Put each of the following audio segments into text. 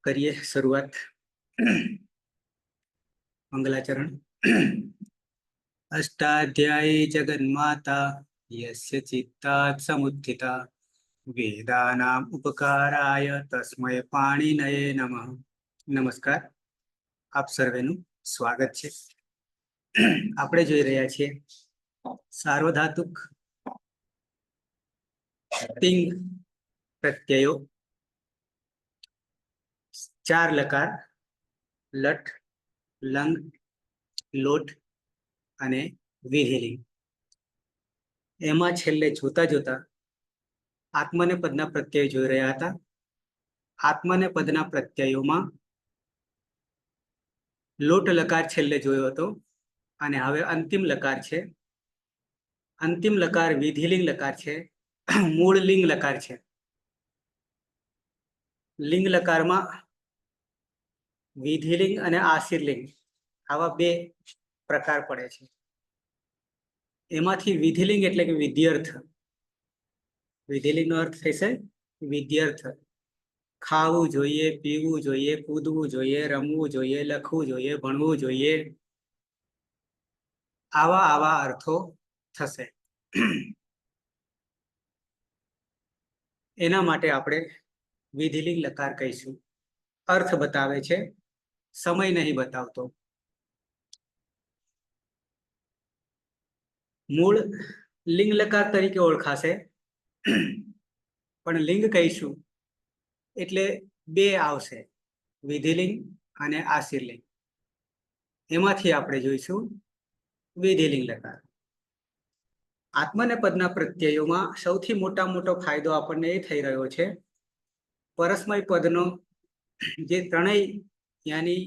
करिए शुरुआत। मंगलाचरण। अष्टाध्यायी जगन्माता यस्य चित्तात् समुत्थिता वेदानाम् उपकाराय तस्मै पाणिनये नमः। नमस्कार, आप सर्वेનું સ્વાગત છે। આપણે જોઈ રહ્યા છીએ સાર્વધાતુક તિંગ પ્રત્યયો, ચાર લકાર લટ, લંગ, લોટ અને વિધિલિંગ। એમાં છેલ્લે જોતા જોતા આત્મનેપદના પ્રત્યય જોઈ રહ્યા હતા। આત્મનેપદના પ્રત્યયોમાં લોટ લકાર છેલ્લે જોયો હતો અને હવે અંતિમ લકાર છે। અંતિમ લકાર વિધિલિંગ લકાર છે, મૂળ લિંગ લકાર છે। લિંગ લકારમાં વિધિલિંગ અને આશીર્લિંગ આવા બે પ્રકાર પડે છે। એમાંથી વિધિલિંગ એટલે કે વિદ્યર્થ। વિધિલિંગનો અર્થ થશે વિદ્યર્થ। ખાવું જોઈએ, પીવું જોઈએ, કૂદવું જોઈએ, રમવું જોઈએ, લખવું જોઈએ, ભણવું જોઈએ, આવા આવા અર્થો થશે। એના માટે આપણે વિધિલિંગ લકાર કહીશું। અર્થ બતાવે છે, સમય નહીં બતાવતો। મૂળ લિંગ લકાર તરીકે ઓળખાશે, પણ લિંગ કહીશું એટલે બે આવશે, વિધિલિંગ અને આશીર્લિંગ। એમાંથી આપણે જોઈશું વિધિલિંગ લકાર। આત્મનેપદના પ્રત્યયોમાં સૌથી મોટો ફાયદો આપણને એ થઈ રહ્યો છે, પરસ્મય પદનો જે ત્રણેય યાની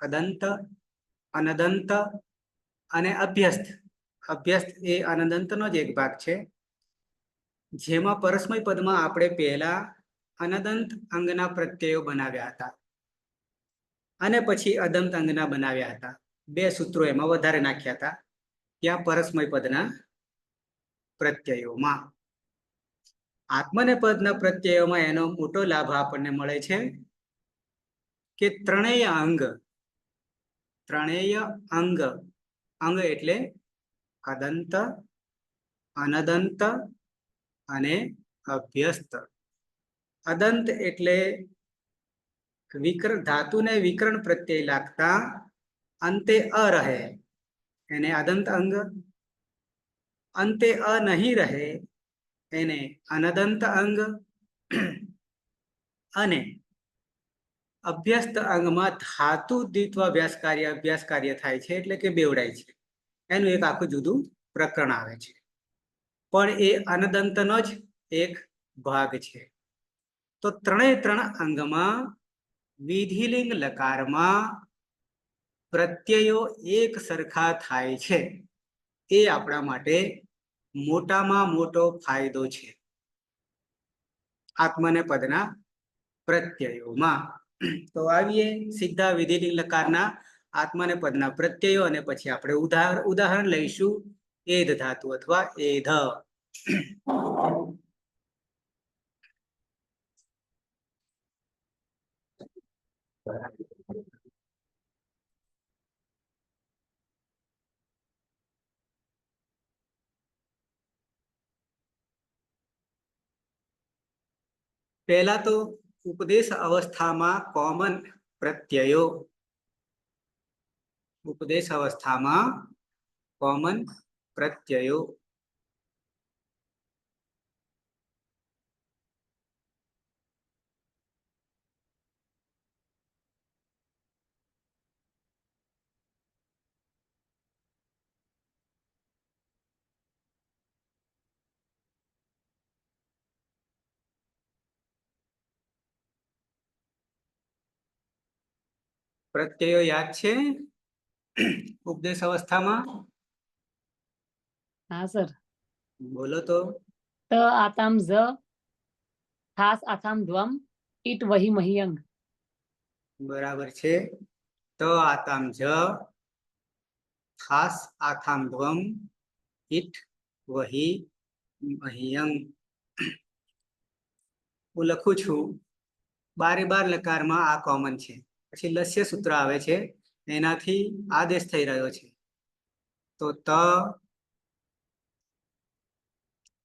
અદંત, અનદંત અને અભ્યસ્ત। અભ્યસ્ત એ અનદંતનો જ એક ભાગ છે, જેમાં પરસ્મય પદમાં આપણે પહેલા અનદંત અંગના પ્રત્યયો બનાવ્યા હતા અને પછી અદંત અંગના બનાવ્યા હતા। બે સૂત્રો એમાં વધારે નાખ્યા હતા ત્યાં પરસ્મય પદના પ્રત્યયોમાં। આત્મનેપદના પ્રત્યયોમાં એનો મોટો લાભ આપણને મળે છે કે ત્રણેય અંગ એટલે અદંત, અનદંત અને અભ્યસ્ત। અદંત એટલે ધાતુને વિકરણ પ્રત્યય લાગતા અંતે અ રહે એને અદંત અંગ, અંતે અ નહીં રહે એને અનદંત અંગ, અને અભ્યસ્ત અંગમાં ધાતુ દ્વિત્વ અભ્યાસ કાર્ય થાય છે એટલે કે બેવડાય છે, એનું એક આખું જુદું પ્રકરણ આવે છે, પણ એ અનદંતનો જ એક ભાગ છે। તો ત્રણ અંગમાં વિધિલિંગ લકારમાં પ્રત્યયો એક સરખા થાય છે, એ આપણા માટે મોટામાં મોટો ફાયદો છે આત્મનેપદના પ્રત્યયોમાં। તો આવીએ સીધા વિધિલિંગ લકારના આત્મનેપદના પ્રત્યયો અને પછી આપણે ઉદાહરણ લઈશું એધ ધાતુ અથવા એધ। પહેલા તો ઉપદેશ અવસ્થામાં કોમન પ્રત્યયો। ઉપદેશ અવસ્થામાં કોમન પ્રત્યયો પ્રત્યયો યાદ છે ઉપદેશ અવસ્થામાં? હા સર। બોલો તો। ત આતામ જ, થાસ આથામ ધ્વમ, ઈટ વહી મહિયંગ। બરાબર છે। ત આતામ જ, થાસ આથામ ધ્વમ, ઈટ વહી મહિયંગ। હું લખું છું, બારે બાર લકારમાં આ કોમન છે. પછી લસ્ય સૂત્ર આવે છે, એનાથી આદેશ થઈ રહ્યો છે. તો ત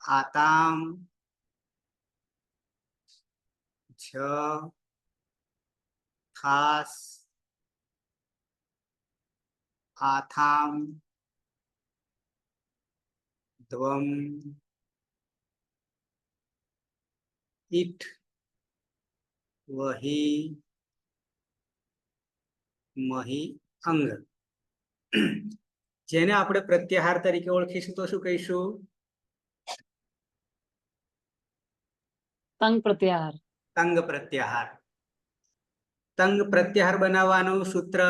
આતામ છ ખાસ આથામ ધ્વમ ઈટ વહી મહી અંગ. જેને આપણે પ્રત્યાહાર તરીકે ઓળખીશું તો શું કહીશું? તંગ પ્રત્યાહાર. તંગ પ્રત્યાહાર. તંગ પ્રત્યાહાર બનાવવાનું સૂત્ર,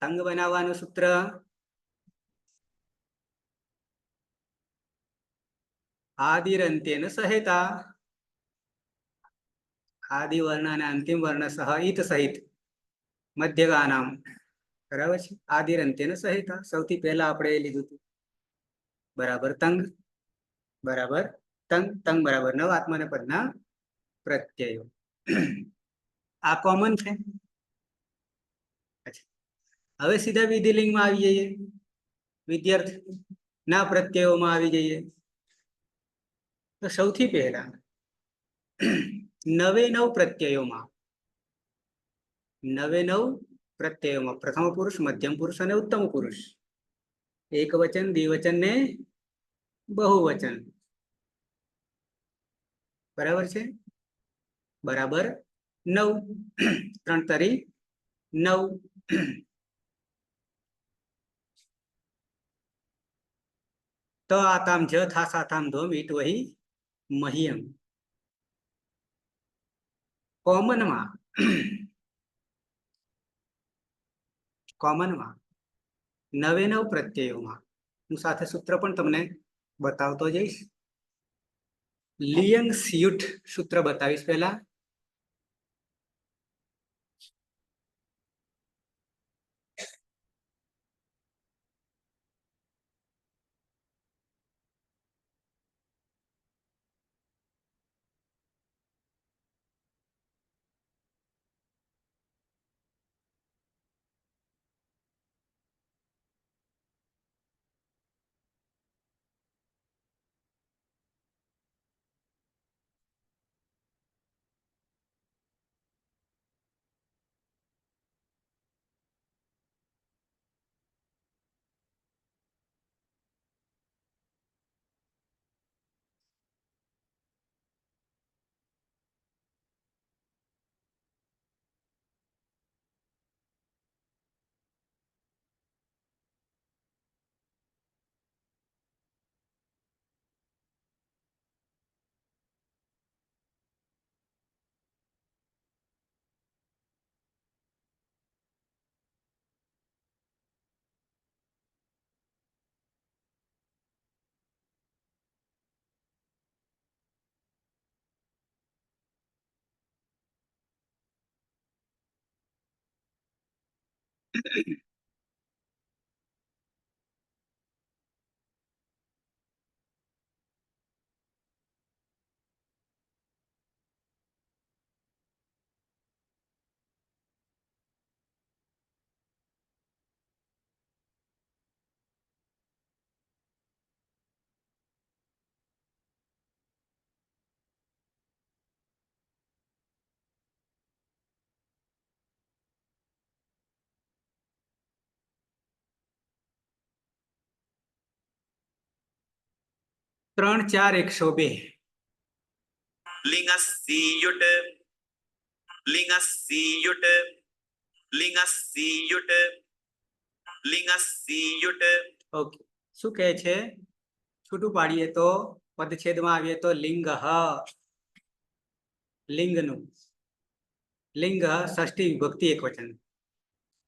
તંગ બનાવવાનું સૂત્ર આદિરંત્યેન સહેતા. આદિ વર્ણ અને અંતિમ વર્ણ સહ ઈત સહિત મધ્યગાનામ. બરાબર છે. આદિરંત્યેન સહેતા સૌથી પહેલા આપણે એ લીધું હતું. બરાબર તંગ બરાબર તંગ, તંગ બરાબર નવ આત્મનેપદના પ્રત્યયો. આ કોમન છે. હવે સીધા વિધિલિંગમાં આવી જઈએ, વિદ્યાર્થી ના પ્રત્યયોમાં આવી જઈએ. તો સૌથી પહેલા 99 પ્રત્યયોમાં, 99 પ્રત્યયોમાં પ્રથમ પુરુષ, મધ્યમ પુરુષ અને ઉત્તમ પુરુષ, એક વચન, દ્વિવચન ને બહુવચન. બરાબર છે. બરાબર 9, 3 તરી 9. ત આતામ જ થાસ આતામ ધોમ ઈટ વહી મહિયમ. કોમનમાં કોમનમાં 99 પ્રત્યયોમાં હું સાથે સૂત્ર પણ તમને બતાવતો જઈશ. લિયંગ સ્યુટ સૂત્ર બતાવીશ પહેલા. ત્રણ 4 102. લિંગસ્યુટ લિંગસ્યુટ લિંગસ્યુટ લિંગસ્યુટ. ઓકે. શું કહે છે? છૂટું પાડીએ તો પદછેદમાં આવીએ તો લિંગ, લિંગનું લિંગ ષષ્ઠી વિભક્તિ એક વચન,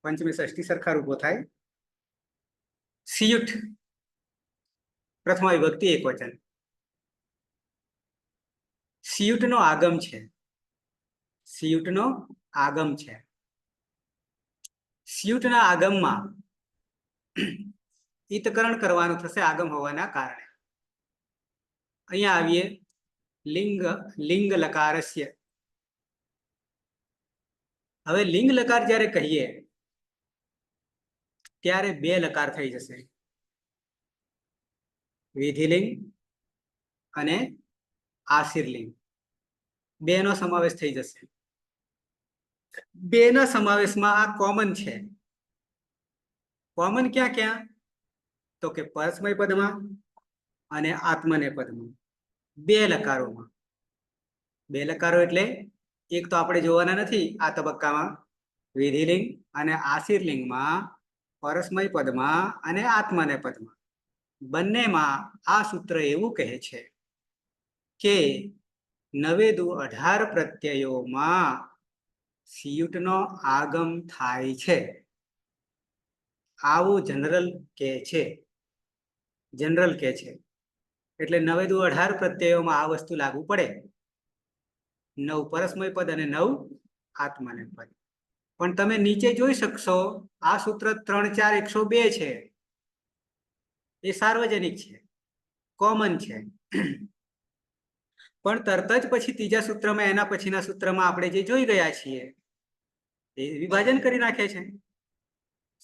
પંચમી ષષ્ઠી સરખા રૂપો થાય. સિયુટ પ્રથમા વિભક્તિ એક વચન. સિયુટનો આગમ છે, સિયુટનો આગમ છે. સિયુટના આગમમાં ઈતકરણ કરવાનું થશે આગમ હોવાના કારણે. અહીંયા આવીએ લિંગ લિંગ લકારસ્ય. હવે લિંગ લકાર જ્યારે કહીએ ત્યારે બે લકાર થઈ જશે, વિધિલિંગ અને આશીર્લિંગ, બે નો સમાવેશ થઈ જશે. બે ના સમાવેશમાં આ કોમન છે. કોમન ક્યાં ક્યાં? તો કે પરસ્મય પદમાં અને આત્મને પદમાં, બે લકારોમાં. બે લકારો એટલે એક તો આપણે જોવાના નથી આ તબક્કામાં, વિધિલિંગ અને આશીર્લિંગમાં, પરસ્મય પદમાં અને આત્મને પદમાં, બંનેમાં આ સૂત્ર એવું કહે છે કે નવેદુ 18 પ્રત્યયોમાં સિયુટનો આગમ થાય છે. આવું જનરલ કે છે. જનરલ કે છે એટલે નવેદુ 18 પ્રત્યયોમાં આ વસ્તુ લાગુ પડે. 9 પરસ્મય પદ અને 9 આત્મને પદ. પણ તમે નીચે જોઈ શકશો આ સૂત્ર 3, 4, 102 છે. એ સાર્વજનિક છે, કોમન છે. પણ તરત જ પછી ત્રીજા સૂત્રમાં, એના પછીના સૂત્રમાં આપણે જે જોઈ ગયા છીએ એ વિભાજન કરી નાખે છે.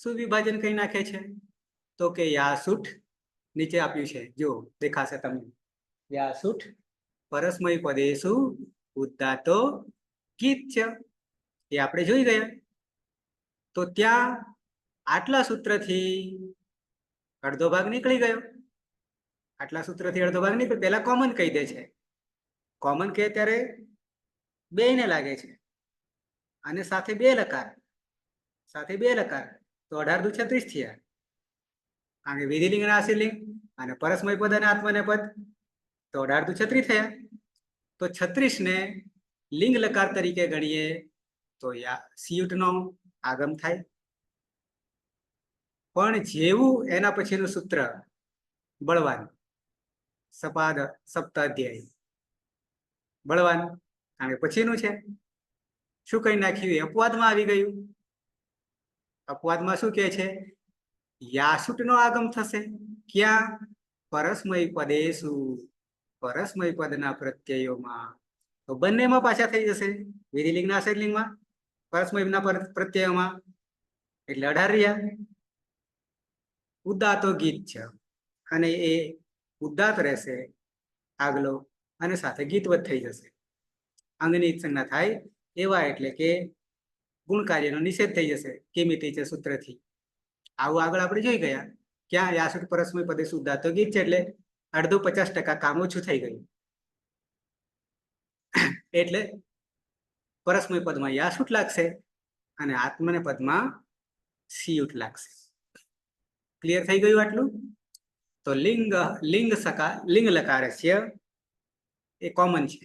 શું વિભાજન કરી નાખે છે? તો કે યાસુઠ નીચે આપ્યું છે, જો દેખાશે તમને, યાસુઠ પરસ્મય પદેશુ ઉદ્દાતો ગીત. એ આપણે જોઈ ગયા. તો ત્યાં આટલા સૂત્રથી અડધો ભાગ નીકળી ગયો. આટલા સૂત્રથી અડધો ભાગ નીકળ્યો. પહેલા કોમન કહી દે છે. કોમન કહે ત્યારે બેયને લાગે છે, અને સાથે બે લકાર, સાથે બે લકાર, તો 18 દુ 36 થયા. કારણ કે વિધિલિંગ અને આશીર્લિંગ અને પરસ્મય પદ અને આત્મને પદ, તો 18 દુ 36 થયા. તો 36 ને લિંગ લકાર તરીકે ગણીએ તો સિયુટનો આગમ થાય. પણ જેવું એના પછીનું સૂત્ર બળવાન, સપાદ સપ્તાધ્યાય, બળવાન, કારણ કે પછીનું છે, શું કહી નાખ્યું? અપવાદમાં આવી ગયું. અપવાદમાં શું કહે છે? યાસુટનો આગમ થશે. ક્યાં? પરસ્મય પદેશુ, પરસ્મય પદના પ્રત્યયોમાં. તો બંનેમાં પાછા થઈ જશે, વિધિલિંગના આશીર્લિંગમાં, પરસ્મયના પ્રત્યયોમાં, એટલે 18 રહ્યા. ઉદ્દાતો ગીત છે, અને એ ઉદ્દાત રહેશે આગલો, અને સાથે ગીતવત થઈ જશે. અંગની સંજ્ઞા થાય એવા, એટલે કે ગુણ કાર્યનો નિષેધ થઈ જશે કિમિતી છે સૂત્રથી. આવું આગળ આપણે જોઈ ગયા. ક્યાં? યાસુઠ પરસ્મય પદેશુ ઉદ્દાતો ગીત છે, એટલે અડધું 50% કામ ઓછું થઈ ગયું. એટલે પરસ્મય પદમાં યાસુઠ લાગશે અને આત્મને પદમાં સિયુટ લાગશે. ક્લિયર થઈ ગયું આટલું? તો લિંગ લકારસ્ય એ કોમન છે.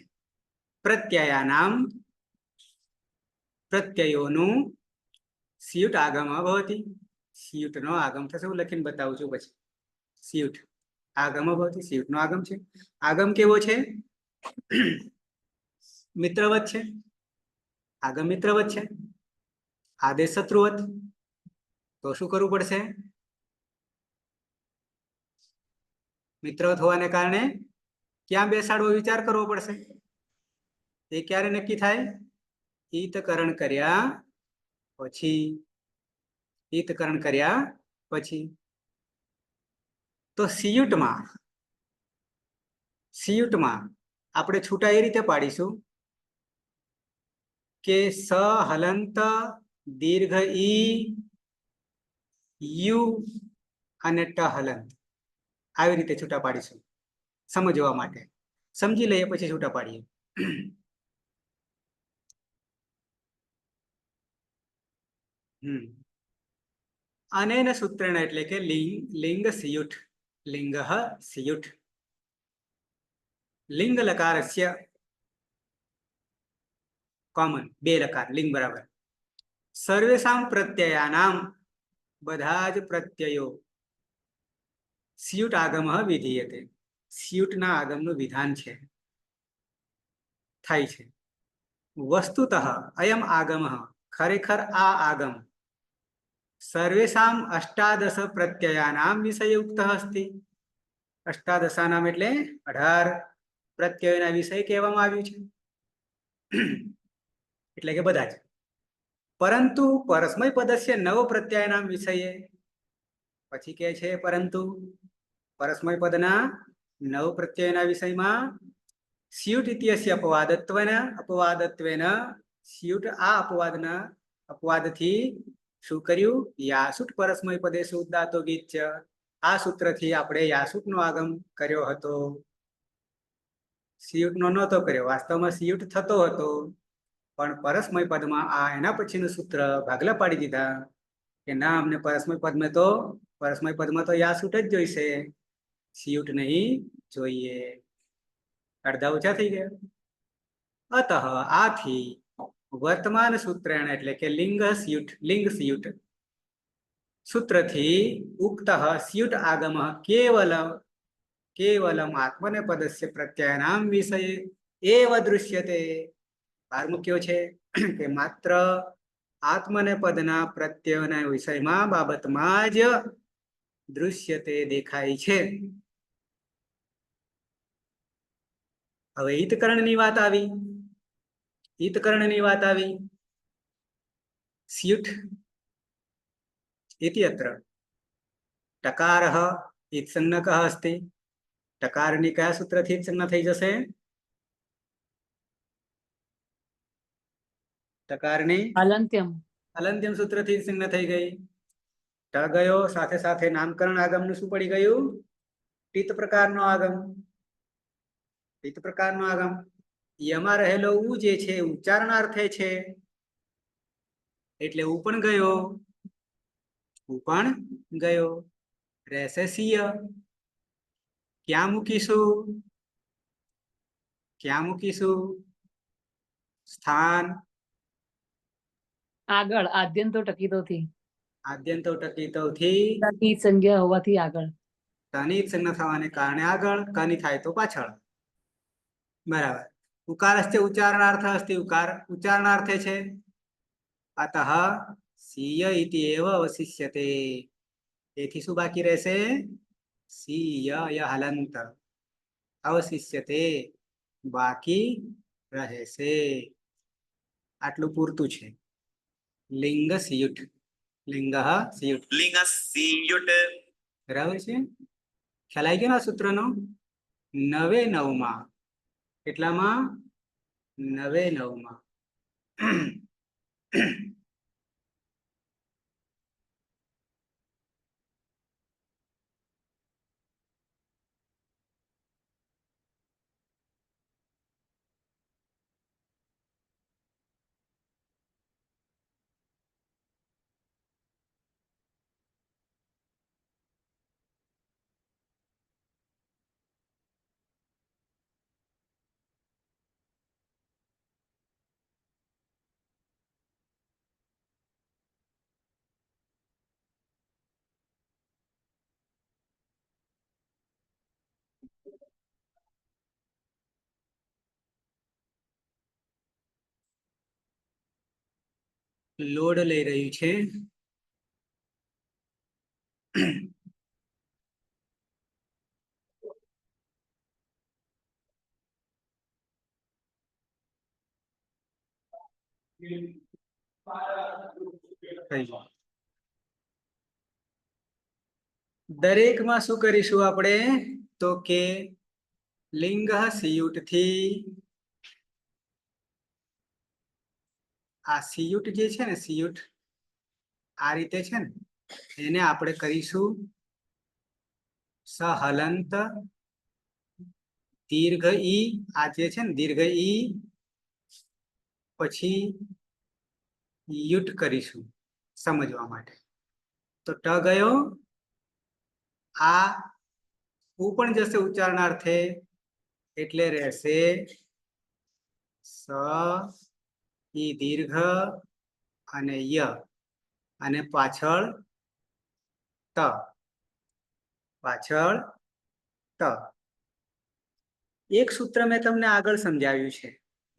પ્રત્યયાનામ, પ્રત્યયોનું સિયુટ આગમ ભવતિ. સિયુટનો આગમ થશે. હું લખીને બતાવું છું પછી. સિયુટ આગમ ભવતિ, સિયુટનો આગમ છે. આગમ કેવો છે? મિત્રવત છે. આગમ મિત્રવત છે, આદેશ શત્રુવત. તો શું કરવું પડશે? મિત્રવત હોવાને કારણે ક્યાં બેસાડવો વિચાર કરવો પડશે. એ ક્યારે નક્કી થાય? હિતકરણ કર્યા પછી. હિતકરણ કર્યા પછી. તો સિયુટમાં આપણે છૂટા એ રીતે પાડીશું કે સ હલંત દીર્ઘ ઈ યુ અને ટ હલંત, આવી રીતે છૂટા પાડીશું સમજવા માટે. સમજી લઈએ પછી છૂટા પાડીએ. અનેન સૂત્રેણ એટલે કે લિંગ સિયુટ, લિંગ સિયુટ. લિંગ લકારસ્ય કોમન, બે લકાર, લિંગ બરાબર. સર્વેષામ પ્રત્યયાનામ, બધા જ પ્રત્યયો, સિયુટ આગમ વિધીયતે, સિયુટના આગમનું વિધાન છે, થાય છે. વસ્તુતઃ અયમ આગમ, ખરેખર આ આગમ સર્વેષામ અષ્ટાદશ પ્રત્યયાનામ વિષયયુક્ત અસ્તિ. અષ્ટાદશાનામ એટલે 18. પ્રત્યયના વિષય કહેવામાં આવ્યું છે. એટલે કે બધા જ. પરંતુ પરસ્મય પદસ્ય નવ પ્રત્યયના વિષયે, પછી કે છે પરંતુ પરસ્મય પદના નવ પ્રત્યયના વિષયમાં સ્યુટ ઇત્યસ્ય અપવાદત્વેન સ્યુટ આ અપવાદથી શું કર્યું? યાસુટ પરસ્મય પદેશુ ઉદાત્તો ગીચ્ય. આ સૂત્રથી આપણે યાસુટનો આગમ કર્યો હતો. સિયુટનો નહોતો કર્યો, વાસ્તવમાં સિયુટ થતો હતો, પણ પરસ્મય પદમાં આ એના પછીનું સૂત્ર ભાગલા પાડી દીધા કે ના, અમને પરસ્મય પદમાં તો યાસુટ જ જોઈશે, સિયુટ નહીં જોઈએ. અડધા ઓછા થઈ ગયા. અતઃ આથી વર્તમાન સૂત્રેણ એટલે કે લિંગ સિયુટ સૂત્રથી ઉક્ત સ્યુટ આગમ કેવલમ આત્મનેપદસ્ય પ્રત્યયનામ વિષય એવ દૃશ્યતે. ભાર મૂક્યો છે કે માત્ર આત્મનેપદના પ્રત્યયના વિષયમાં બાબતમાં જ દૃશ્યતે દેખાય છે. હવે ઈતકરણની વાત આવી. સ્યુટ इत्यत्र टकारः ईत्संज्ञकः अस्ति. टकारनी कया सूत्रથી સંજ્ઞા થઈ જશે? ટકારની હલંત્યમ સૂત્રથી સંજ્ઞા થઈ ગઈ. ટ ગયો, સાથે સાથે નામકરણ આગમનું શું પડી ગયું? ટીત પ્રકારનો આગમ. યમાં રહેલો ઉ જે છે ઉચ્ચારણાર્થે છે, એટલે ઉ પણ ગયો. રહેશે સિય. ક્યાં મૂકીશું? સ્થાન આગળ આદ્યંતો ટકીતોથી સંજ્ઞા હોવાથી આગળ, તની સંજ્ઞા થવાને કારણે આગળ, કની થાય તો પાછળ. બરાબર. ઉકારસ્ય ઉચ્ચારણાર્થ અસ્તિ. ઉકાર ઉચ્ચારણાર્થે છે. અતઃ સિય ઇતિ એવ અવશિષ્યતે. તેથી શું બાકી રહેશે? સિય હલંત અવશિષ્યતે, બાકી રહેશે. આટલું પૂરતું છે. લિંગ સિયુટ. બરાબર છે. ખ્યાલ આવી ગયો ને સૂત્રનો? 9 કેટલામાં? 9 લોડ લઈ રહ્યું છે. દરેકમાં શું કરીશું આપણે? તો કે લિંગ સિયુટ થી આ સિયુટ જે છે ને, સિયુટ આ રીતે છે ને, એને આપણે કરીશું સહલંત દીર્ઘ ઈ. આ જે છે ને દીર્ઘ ઈ, પછી યુટ કરીશું સમજવા માટે. તો ટ ગયો, આ ઉ પણ જશે ઉચ્ચારણાર્થે, એટલે રહેશે સ ઈ દીર્ઘ અને ય, અને પાછળ ત. એક સૂત્ર મેં તમને આગળ સમજાવ્યું છે,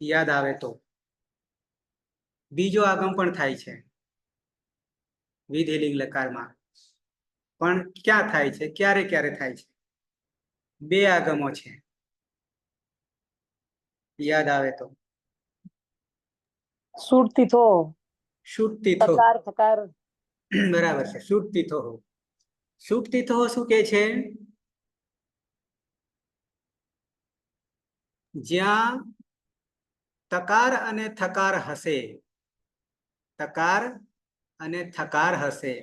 યાદ આવે તો. બીજો આગમ પણ થાય છે વિધિલિંગ લકારમાં, પણ ક્યાં થાય છે? ક્યારે થાય છે? 2 આગમો છે. યાદ આવે તો સુટ તીથો શુટ તીથો થકાર થકાર બરાબર છે શુટ તીથો શુટ તીથો શું કે છે જ્યાં તકાર અને થકાર હશે તકાર અને થકાર હશે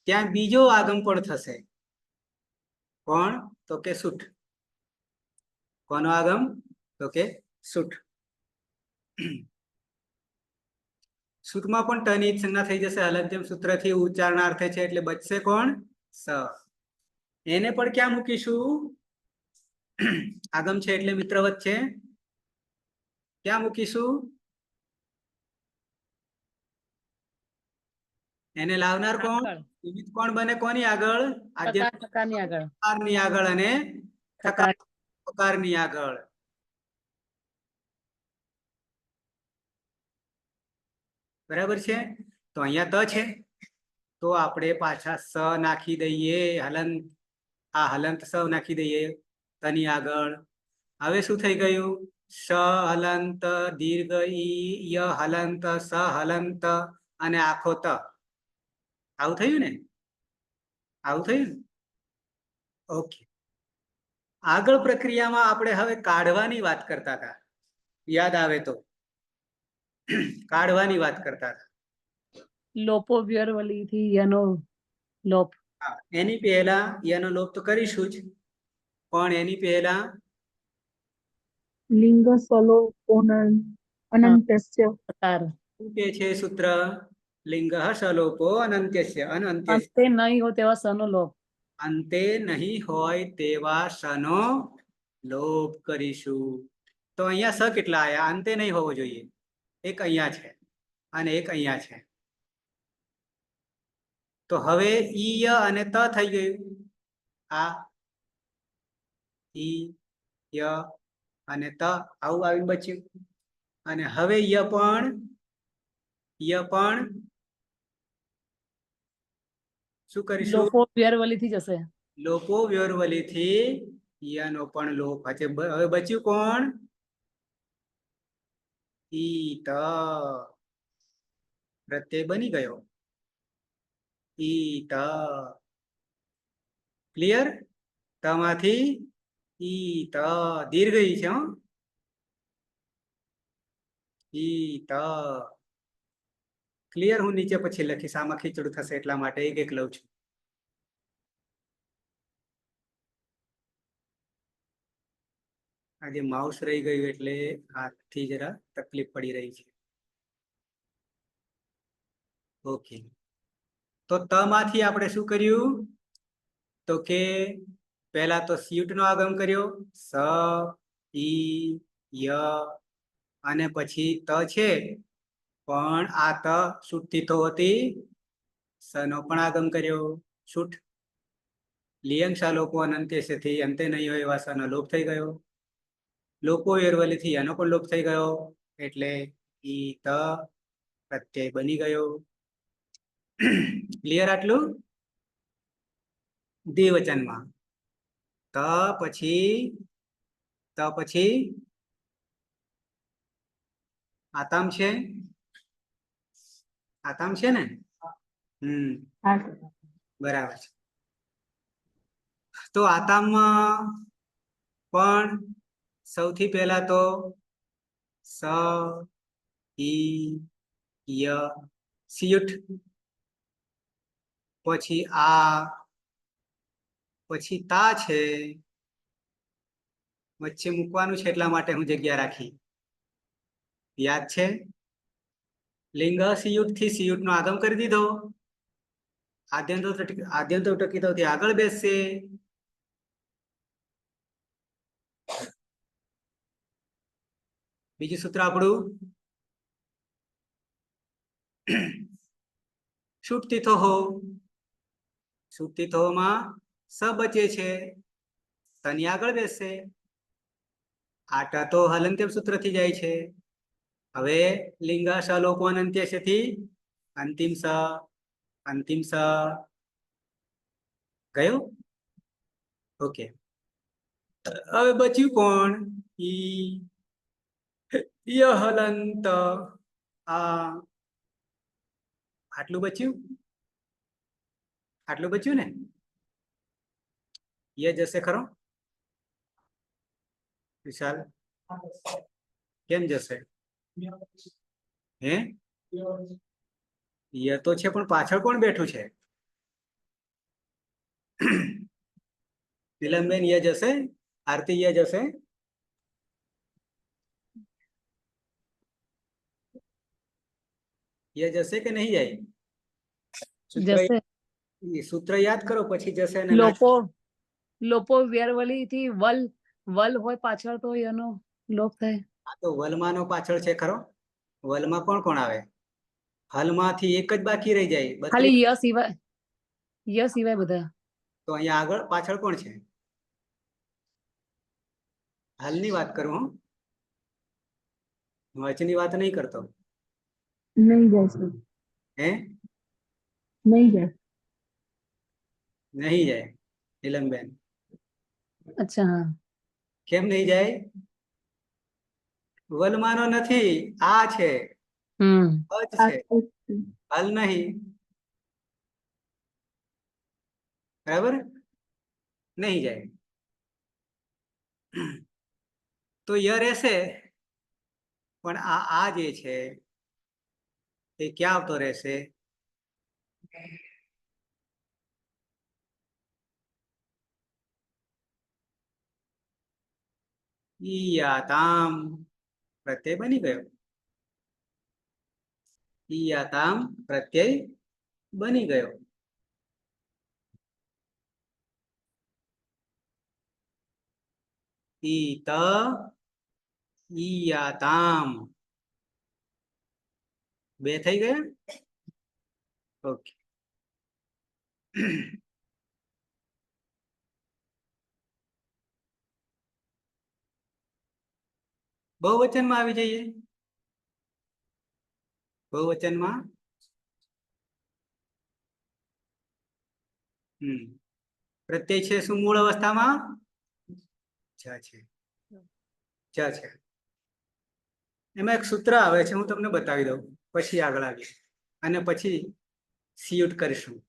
ત્યાં બીજો આગમ પણ થશે કોણ તો કે સુઠ કોનો આગમ તો કે સુઠ સુઠમાં પણ ટની સંજ્ઞા થઈ જશે હલંત્યમ સૂત્રથી ઉચ્ચારણાર્થે છે એટલે બચશે કોણ સ એને પણ ક્યાં મૂકીશું આગમ છે એટલે મિત્રવત છે ક્યાં મૂકીશું એને લાવનાર કોણ આગળ નિમિત્ત કોણ બને કોની આગળ આદ્ય થકાર થકારની આગળ ની આગળ અને થકાર થકારની આગળ બરાબર છે તો અહીંયા ત છે તો આપણે પાછા સ નાખી દઈએ હલંત આ હલંત સ નાખી દઈએ તની આગળ હવે શું થઈ ગયું સ હલંત દીર્ઘ ઈ ય હલંત સ હલંત અને આખો ત આવું થયું ને આવું થયું ને ઓકે આગળ પ્રક્રિયામાં આપણે હવે કાઢવાની વાત કરતા હતા યાદ આવે તો કાઢવાની વાત કરતા હતા લોપો વ્યરવલીથી યનો લોપ હા એની પહેલા યનો લોપ તો કરીશું જ પણ એની પહેલા લિંગ સલોપોન અનંતસ્ય થકાર શું કે છે સૂત્ર લિંગ સલોપો અનંત્યસ્ય અનંત્યસ્ય અંતે નહીં હો તેવા સનો લોપ અંતે નહીં હોય તેવા સનો લોપ કરીશું તો અહીંયા સ કેટલા આયા અંતે નહીં હોવો જોઈએ એક અહીંયા છે અને એક અહીંયા છે તો હવે ઈ ય અને ત થઈ ગયું આ ઈ ય અને ત આવું આવી બચ્યું અને હવે ય પણ શું કરીશું લોપો વ્યરવલીથી જશે લોપો વ્યોરવલીથી યનો પણ લોપ હશે હવે બચ્યું કોણ ઈ ત પ્રત્યય બની ગયો ઈ ત ક્લિયર તમાંથી ઈ ત દીર્ઘ ઈ છે ઈ ત ક્લિયર હું નીચે પછી લખીશ આમાં ખીચડું થશે એટલા માટે એક એક લઉં છું આજે માઉસ રહી ગયું એટલે હાથથી જરા તકલીફ પડી રહી છે ઓકે તો ત માંથી આપણે શું કર્યું તો કે પહેલા તો સ્યુટ નો આગમ કર્યો સ ઈ ય અને પછી ત છે પણ આ ત છૂટતી તો હતી સ નો પણ આગમ કર્યો છૂટ લિયંગ શાલોપો અનંત્યથી અંતે નહીં હોય એવા સનો લોપ થઈ ગયો લોપો વેરવલીથી એનો પણ લોપ થઈ ગયો એટલે ઈ ત પ્રત્યય બની ગયો ક્લિયર આટલું દ્વિવચનમાં ત પછી આતામ છે આતામ છે ને બરાબર છે તો આતામમાં પણ સૌથી પહેલા તો સ ઈ ય સિયુટ પછી આ પછી તા છે વચ્ચે મૂકવાનું છે એટલા માટે હું જગ્યા રાખી યાદ છે લિંગ સિયુટ થી સિયુટ નો આગમ કરી દીધો આદ્યંતો ટકીતો આગળ બેસશે બીજું સૂત્ર આપણું છૂટતી માં સ બચે છે તની આગળ બેસશે આટા તો હલંત્યમ સૂત્ર થી જાય છે હવે લિંગા સલોપો અનંત્યથી અંતિમ સ ગયો ઓકે હવે બચ્યું કોણ ઈ ય હલંત આ આટલું બચ્યું ને ય જશે ખરો વિશાલ કેમ જશે હે ય તો છે પણ પાછળ કોણ બેઠું છે નીલમબેન ય જશે આરતી ય જશે ય જશે કે નહીં જાય જશે સૂત્ર યાદ કરો પછી જશે ને લોપો લોપો વેરવલી થી વલ વલ હોય પાછળ તો એનો લોપ થાય આ તો વલમાનો પાછળ છે ખરો વલમાં કોણ કોણ આવે હલમાંથી એક જ બાકી રહી જાય ખાલી 32 ય સિવાય બધા તો અહીંયા આગળ પાછળ કોણ છે હાલની વાત કરું હું વચની વાત નહીં કરતો नहीं जैसे હે नहीं जैसे નહીં જાય નીલમબેન અચ્છા હા કેમ નહીં જાય વલમાનો નથી આ છે અજ છે હલ નહીં બરાબર નહીં જાય તો ય રહેશે પણ આ જે છે એ ક્યાં આવતો રહેશે ઈયાતામ પ્રત્યય બની ગયો ઈયાતામ પ્રત્યય બની ગયો ઈત ઈયાતામ બે થઈ ગયા ઓકે બહુવચનમાં આવી જઈએ બહુવચનમાં પ્રત્યય છે શું મૂળ અવસ્થામાં ચ છે એમાં એક સૂત્ર આવે છે હું તમને બતાવી દઉં પછી આગળ આવીએ અને પછી સીયુટ કરીશું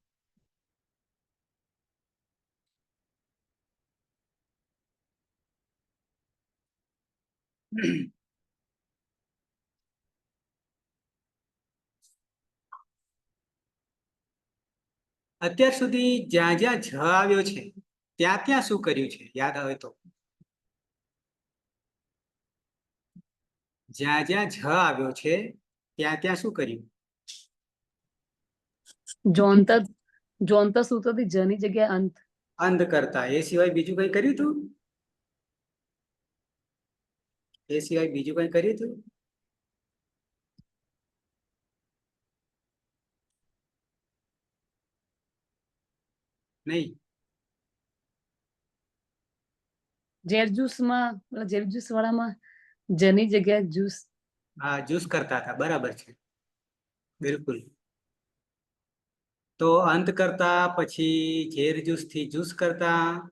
અત્યાર સુધી જ્યાં જ્યાં જ આવ્યો છે ત્યાં ત્યાં શું કર્યું છે યાદ આવે તો જ્યાં જ્યાં જ આવ્યો છે ત્યાં ત્યાં શું કર્યું જોંત સૂત્ર થી જની જગ્યાએ અંત અંત કરતા એ સિવાય બીજું કઈ કર્યું તું એ સિવાય બીજું કઈ કર્યું તું નહીં જેરજૂસ વાળામાં જની જગ્યાએ જ્યુસ હા જ્યુસ કરતા હતા બરાબર છે બિલકુલ તો અંત કરતા પછી ઝેર જ્યુસ થી જ્યુસ કરતા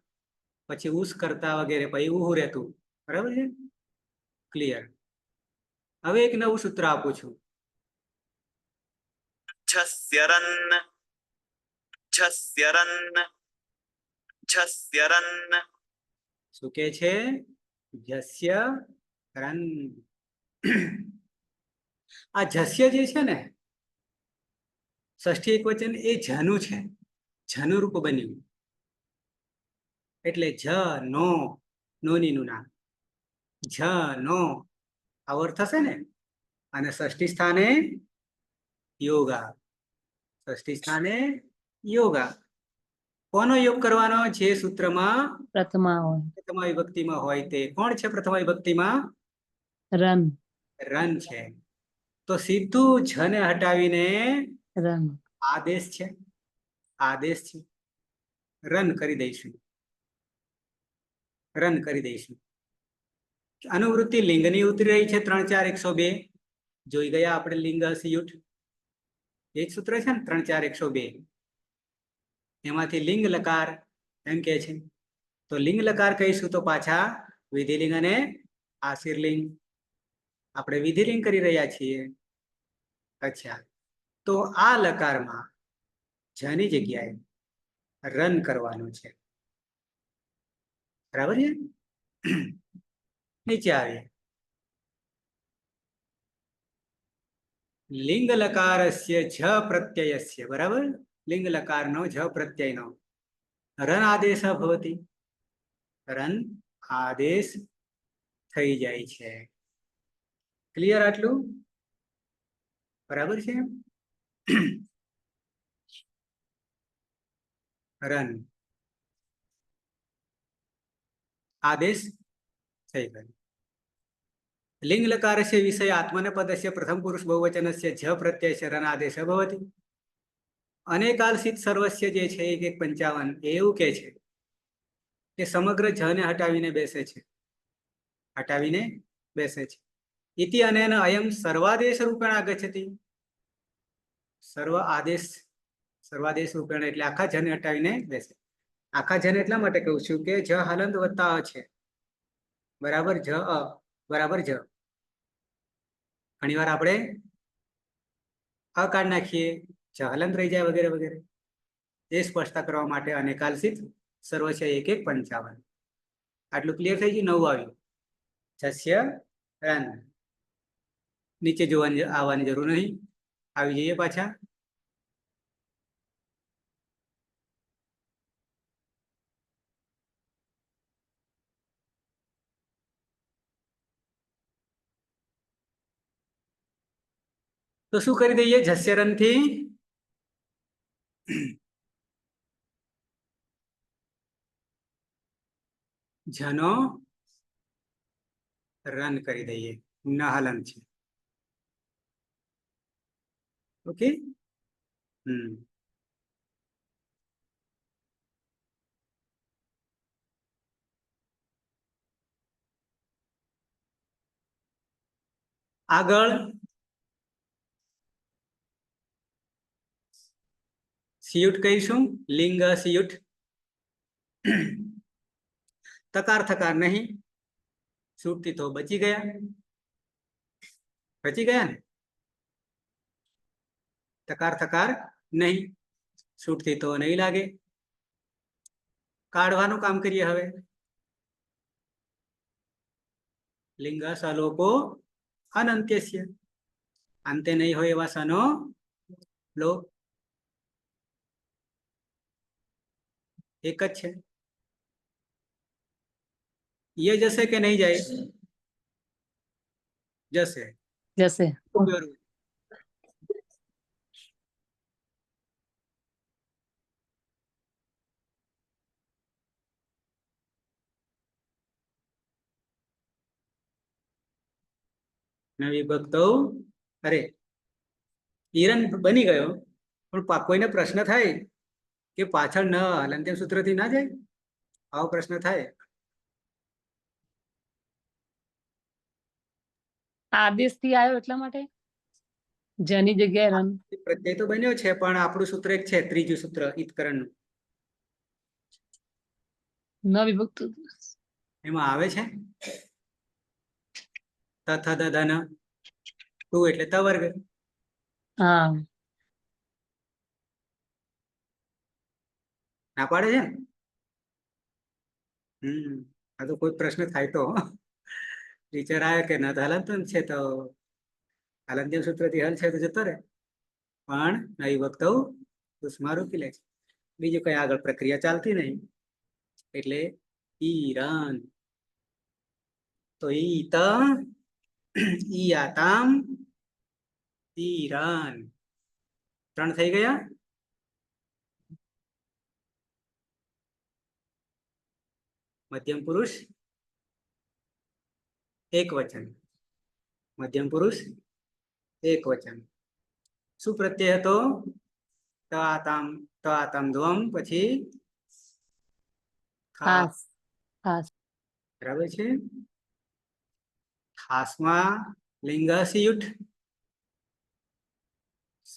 પછી ઉસ કરતા વગેરે પછી ઉહું રહેતું બરાબર છે ક્લિયર હવે એક નવું સૂત્ર આપું છું झस्यरन् झस्यरन् झस्यरन् શું કે છે જસ્ય રન આ જસ્ય જે છે ને ષષ્ઠી એકવચન એ જનું છે જનું રૂપ બન્યું એટલે જ નો નોની નું નામ જ નો આવો અર્થ થશે ને અને ષષ્ઠી સ્થાને યોગા ષષ્ઠી સ્થાને યોગા કોનો યોગ કરવાનો જે સૂત્રમાં પ્રથમા હોય પ્રથમા વિભક્તિમાં હોય તે કોણ છે પ્રથમા વિભક્તિમાં રન રન છે તો સીધું જને હટાવીને રન આદેશ છે રન કરી દઈશું અનુવૃત્તિ લિંગની ઉતરી રહી છે 3 4 102 જોઈ ગયા આપણે લિંગ સિયુટ એ જ સૂત્ર છે ને 3 4 102 એમાંથી લિંગ લકાર એમ કે છે તો લિંગ લકાર કહીશું તો પાછા વિધિલિંગ અને આશીર્લિંગ આપણે વિધિલિંગ કરી રહ્યા છીએ. અચ્છા, તો આ લકારમાં જની જગ્યાએ રન કરવાનું છે. બરાબર છે. નીચે આવીએ. લિંગ લકારસ્ય જ પ્રત્યયસ્ય, બરાબર, લિંગ લકારનો જ પ્રત્યયનો રન આદેશ ભવતી, રન આદેશ થઈ જાય છે. ક્લિયર આટલું? બરાબર છે. રન આદેશ થઈ ગયો. લિંગ લકારસ્ય વિષય આત્મનેપદસ્ય પ્રથમ પુરુષ બહુવચનસ્ય જ પ્રત્યયસ્ય રન આદેશ ભવતી. અનેકાલસિત સર્વસ્ય જે છે 1:55 એવું કે છે કે સમગ્ર જને હટાવીને બેસે છે, હટાવીને બેસે છે. ઇતિ અનેન અયમ સર્વાદેશ રૂપેણ આગચ્છતિ. સર્વાદેશ રૂપેણ એટલે આખા જને હટાવીને બેસે. આખા જન એટલા માટે કહું છું કે જ હલંત વત્તા અ છે, બરાબર, જ અ બરાબર જ. ઘણી વાર આપણે અ કાઢ નાખીએ, જ હલંત રહી જાય, વગેરે વગેરે. એ સ્પષ્ટતા કરવા માટે અનેકાલસિત સર્વ છે 1:55. આટલું ક્લિયર થઈ ગયું. 9 આવ્યું. જસ્ય રન. નીચે જોવાની આવવાની જરૂર નહીં. આવી જઈએ પાછા. તો શું કરી દઈએ? જસ્ય રન થી જનો રન કરી દઈએ. ન હલન છે. ઓકે. આગળ સિયુટ કહીશું. લિંગ સિયુટ. તકાર થકાર નહીં. છૂટથી તો બચી ગયા. બચી ગયા ને. તકાર થકાર નહીં. છૂટથી તો નહીં લાગે. કાઢવાનું કામ કરીએ હવે. લિંગ સલોપો અનંત્યસ્ય. અંતે નહીં હોય એવા સનો લોપ. એક જ છે. ये जैसे કે નહીં જાય? જશે. જશે. નવી ભક્તો અરે ઈરન બની ગયો, પણ કોઈને પ્રશ્ન થાય કે પાછળ ન હલંત્યમ સૂત્રથી ના જાય? આવો પ્રશ્ન થાય. આદેશ થી આવ્યો એટલા માટે જની જગ્યાએ રન. પ્રત્યય તો બન્યો છે, પણ આપણું સૂત્ર એક છે, ત્રીજું સૂત્ર ઈતકરણનું. ન વિભક્ત એમાં આવે છે તથ દધન તું એટલે ત વર્ગ. હા. ના પાડે છે. આ તો કોઈ પ્રશ્ન થાય તો ટીચર આવે કે ના તો હલંતમ છે તો હલંત્યમ સૂત્રથી હલ છે તો જતો રહે, પણ નવી વક્તવ ઉષ્મા રોકી લે છે. બીજું કઈ આગળ પ્રક્રિયા ચાલતી નહીં. એટલે ઈરન તો ઈત ઈ આતામ ઈરન. 3 થઈ ગયા. મધ્યમ પુરુષ એક વચન. મધ્યમ પુરુષ એક વચન. શું પ્રત્યય હતો? ત આતામ ધ્વમ પછી ખાસ. ખાસ. બરાબર છે. ખાસમાં લિંગ સિયુટ. સ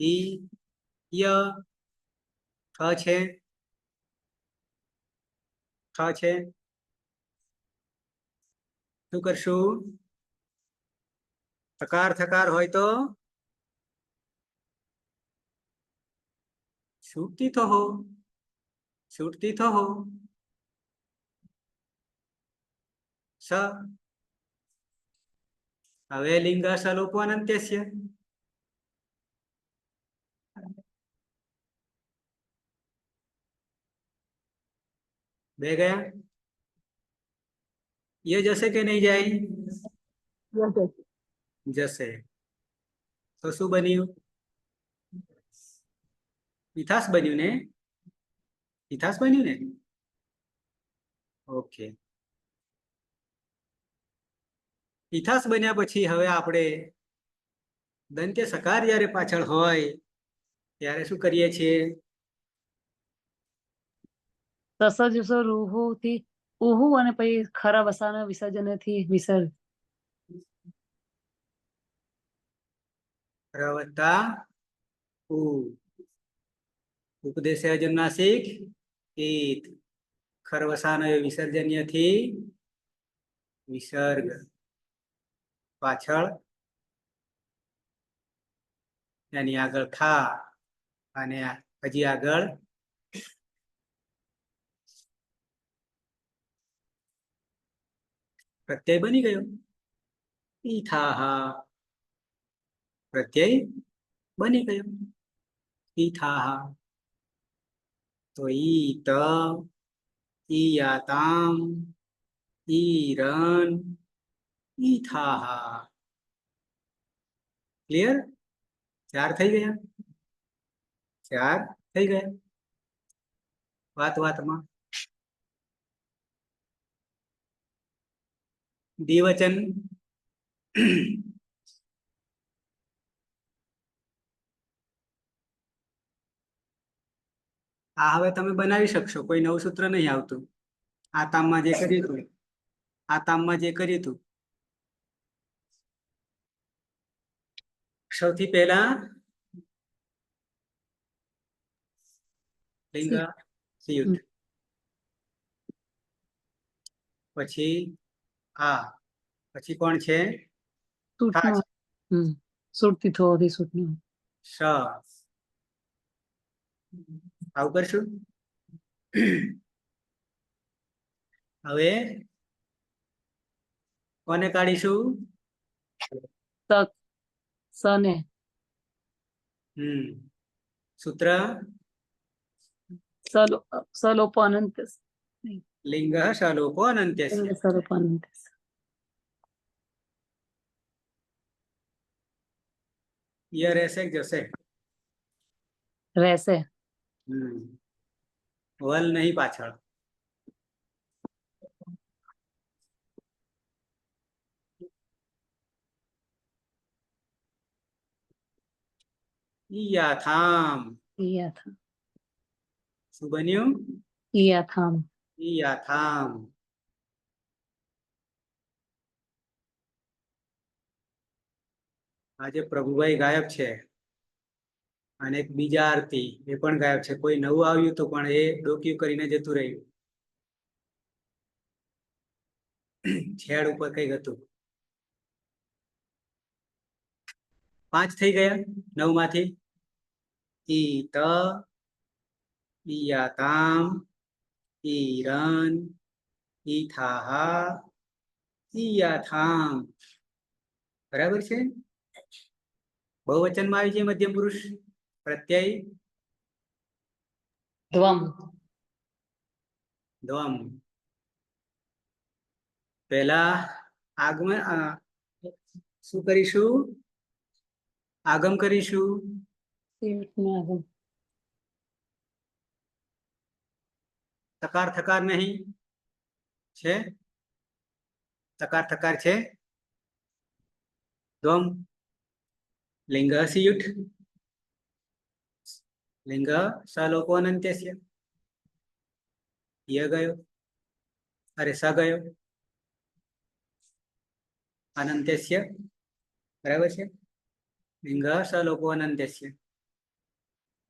ઈ ય ખ છે. ખ છે. શું કરશું? થકાર થકાર હોય તો છૂટતી તો હો, છૂટતી તો હો. સ હવે લિંગ સલોપો અનંત્યસ્ય. બે ગયા. એ જશે કે નહીં જાય? Yes. જશે. તો શું બન્યું? ઇથાસ બન્યું ને? ઇથાસ બન્યું ને? ઓકે. ઇથાસ બન્યા પછી હવે આપણે દંત્ય સકાર જ્યારે પાછળ હોય ત્યારે શું કરીએ છીએ? સસજસો રૂહુ થી ઉહુ અને પછી ખરા વસાના વિસર્જન થી વિસર્ગ. પ્રવત્તા ઉ ઉપદેશે અજન્નાસિક ઈત ખરવસાન વિસર્જન્યથી વિસર્ગ પાછળ એની આગળ ખા અને હજી આગળ પ્રત્યય બની ગયો. ઈથાહા પ્રત્યય બની ગયો. ઈથાહા તો ઈત ઈયાતામ ઈરન ઈથાહા. ક્લિયર? 4 થઈ ગયા. 4 થઈ ગયા. વાતમાં દ્વિવચન આ હવે તમે બનાવી શકશો, કોઈ નવું સૂત્ર નહીં આવતું. આ તામમાં જે કર્યું હતું, આ તામમાં જે કર્યું હતું, સૌથી પહેલા લિંગ સિયુટ, પછી આ, પછી કોણ છે? સૂટનો સુરતી થોડી સૂટનો શ. આવું કરશું. હવે કોને કાઢીશું? તક સને સૂત્ર સલોપો અનંત લિંગ સલોપો અનંત્યસ્ય. સલોપો અનંત ય રહેશે કે જશે? રહેશે. વલ નહીં પાછળ. ઈયાથામ. ઈયાથામ શું બન્યું? ઈયાથામ ઈયાથામ. આજે પ્રભુભાઈ ગાયબ છે અને એક બીજા આરતી એ પણ ગાયબ છે. કોઈ નવું આવ્યું હતું પણ એ ડોક્યુ કરીને જતું રહ્યું. છેડ ઉપર કઈક હતું. 5 થઈ ગયા 9 માંથી. ઈત ઈયાતામ ઈરન ઈથાહા ઈયાથામ. બરાબર છે? બહુવચનમાં આવી જાય મધ્યમ પુરુષ. પ્રત્યય ધ્વમ દ્વમ. પહેલા આગમન શું કરીશું? આગમ કરીશું. તકાર થકાર નહીં છે? તકાર થકાર છે. દ્વમ લિંગ સિયુટ લિંગ સલોપો અનંત્યસ્ય. ય ગયો, અરે સ ગયો અનંત્યસ્ય. બરાબર છે? લિંગ સલોપો અનંત્યસ્ય.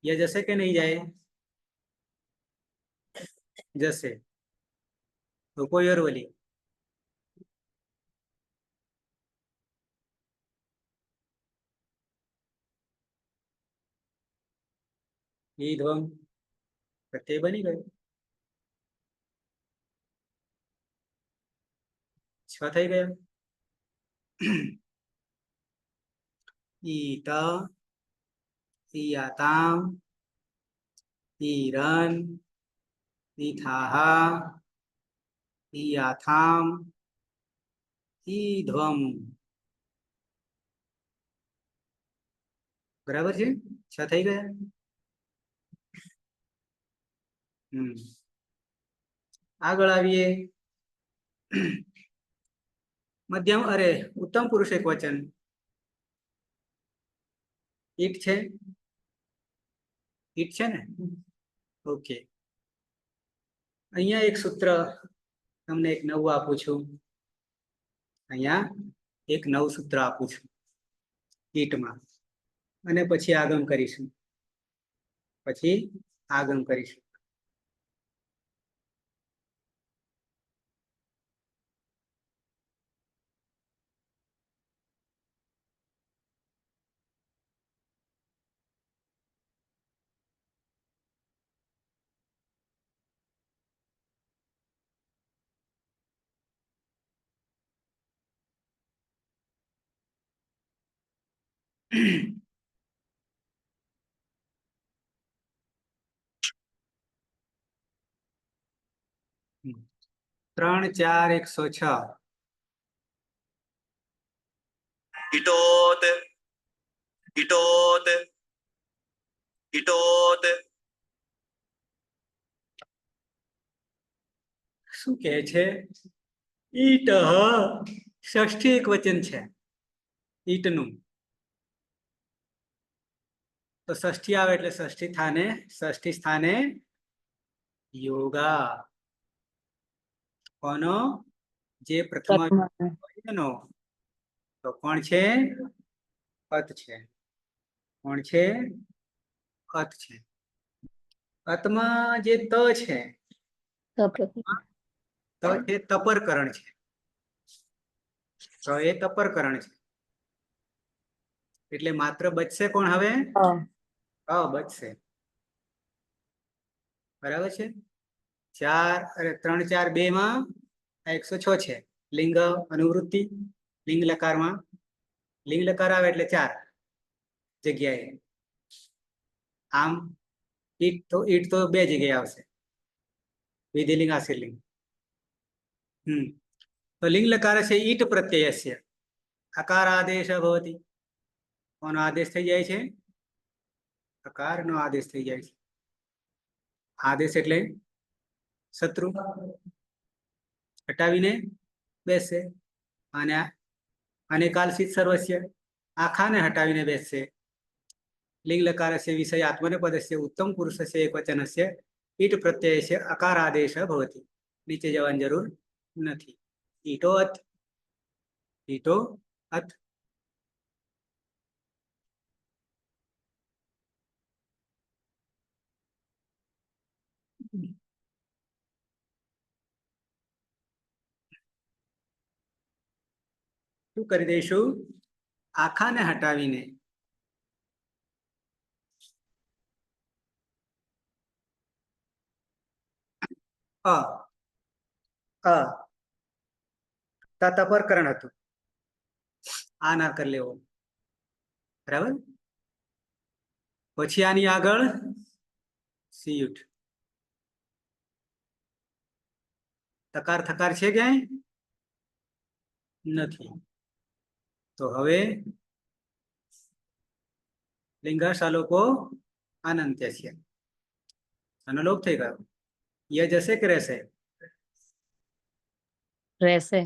ય જશે કે નહીં જાય? જશે. લોપો યોરવલી. ઈધ્વમ પ્રત્યય બની ગયો. 6 થઈ ગયા. ઈત ઈયાતામ ઈરન ઈથાહ ઈયાથામ ઈધ્વમ. બરાબર છે? 6 થઈ ગયા. આગળ આવીએ. મધ્યમ ઉત્તમ પુરુષ એક વચન ઈટ છે. ઈટ છે ને? ઓકે. અહીંયા એક સૂત્ર તમને એક નવું આપું છું. અહીંયા એક નવું સૂત્ર આપું છું ઈટમાં, અને પછી આગમ કરીશું. ત્રણ 4 106. ઇટોત ઇટોત ઇટોત. શું કહે છે? ઈટ ષષ્ઠી એક વચન છે ઈટનું. તો ષષ્ઠી આવે એટલે ષષ્ઠી સ્થાને યોગા. કોનો? જે પ્રથમ નો. તો કોણ છે? અત છે. કોણ છે? અત છે. અતમાં જે ત છે, ત છે તપરકરણ છે. તો એ તપરકરણ છે એટલે માત્ર બચશે કોણ હવે? બચશે. બરાબર છે? 3 4 2 માં 106 છે. લિંગ અનુવૃત્તિ લિંગ લકારમાં. લિંગ લકાર આવે એટલે 4 જગ્યાએ. આમ ઈટ તો 2 જગ્યાએ આવશે, વિધિલિંગ આશીર્લિંગ. તો લિંગ લકાર છે ઈટ પ્રત્યયસ્ય અકાર આદેશ ભવતી. કોનો આદેશ થઈ જાય છે? અકારનો આદેશ થઈ જાય છે. આદેશ એટલે શત્રુ, હટાવીને બેસશે. અને કાલસિત સર્વસ્ય, આખાને હટાવીને બેસશે. લિંગ લકારસ્ય વિષય આત્મનેપદસ્ય ઉત્તમ પુરુષસ્ય એકવચનસ્ય ઈટ પ્રત્યયસ્ય અકાર આદેશ ભવતી. નીચે જવાની જરૂર નથી. ઈટો અત. ઈટો અત. શું કરી દઈશું? આખાને હટાવીને તપરકરણ હતું, આ ના કરી લેવો. બરાબર? પછી આની આગળ સીયુટ. તકાર થકાર છે ક્યાંય? નથી. તો હવે લિંગાશાલોકો અનંત્ય છે. આનો લોપ થઈ ગયો. ય જશે કે રહેશે? રહેશે.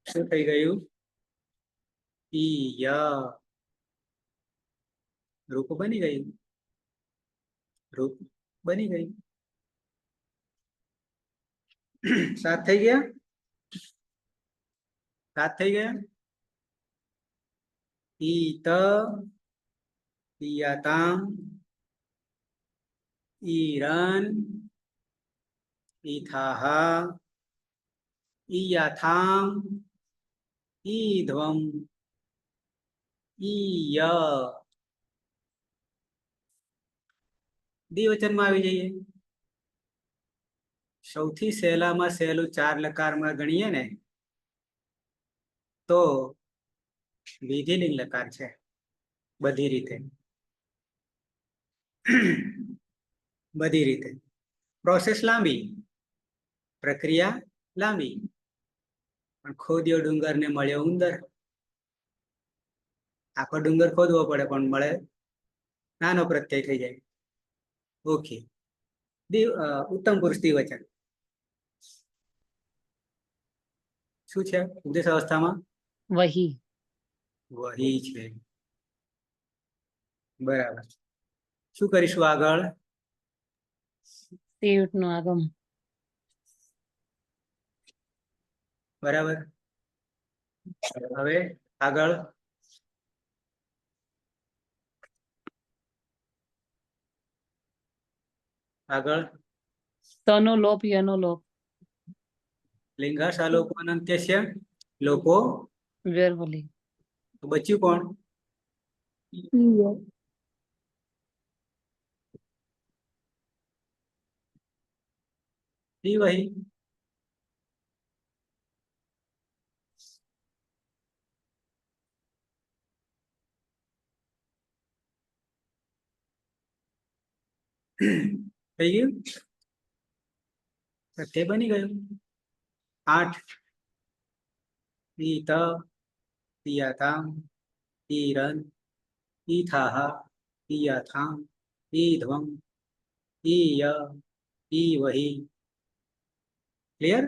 શું થઈ ગયું? ઈય રૂપ બની ગયું. રૂપ બની ગયું. 7 થઈ ગયા. 7 થઈ ગયા. ઈત ઈયાતામ ઈરન ઈથાહ ઈયાથામ ઈધ્વમ. ઈય દ્વિવચનમાં આવી જઈએ. સૌથી સહેલામાં સહેલું 4 લકારમાં ગણીએ ને તો વિધિલિંગ લકાર છે બધી રીતે. બધી રીતે પ્રોસેસ લાંબી, પ્રક્રિયા લાંબી, પણ ખોદ્યો ડુંગર ને મળ્યો ઉંદર. આખો ડુંગર ખોદવો પડે પણ મળે નાનો પ્રત્યય થઈ જાય. ઓકે. ઉત્તમ પુરુષ દ્વિવચન શું છે ઉપદેશ અવસ્થામાં? વહી. વહી છે. બરાબર. શું કરીશું આગળ? તિયુટ નું આગમ. બરાબર. હવે આગળ આગળ તનો લોપ યનો લોપ. લિંગાશાલોકો અનંત્યસ્ય લોકો. વ્યર્વલી. તો બચ્યું કોણ? ઈય. વહી. થઈ ગયું? પ્રત્યય બની ગયું. 8 ઈત ઈયતામ ઈરન ઈથાહ ઈયથામ ઈધ્વમ ઈય ઈવહી. ક્લિયર?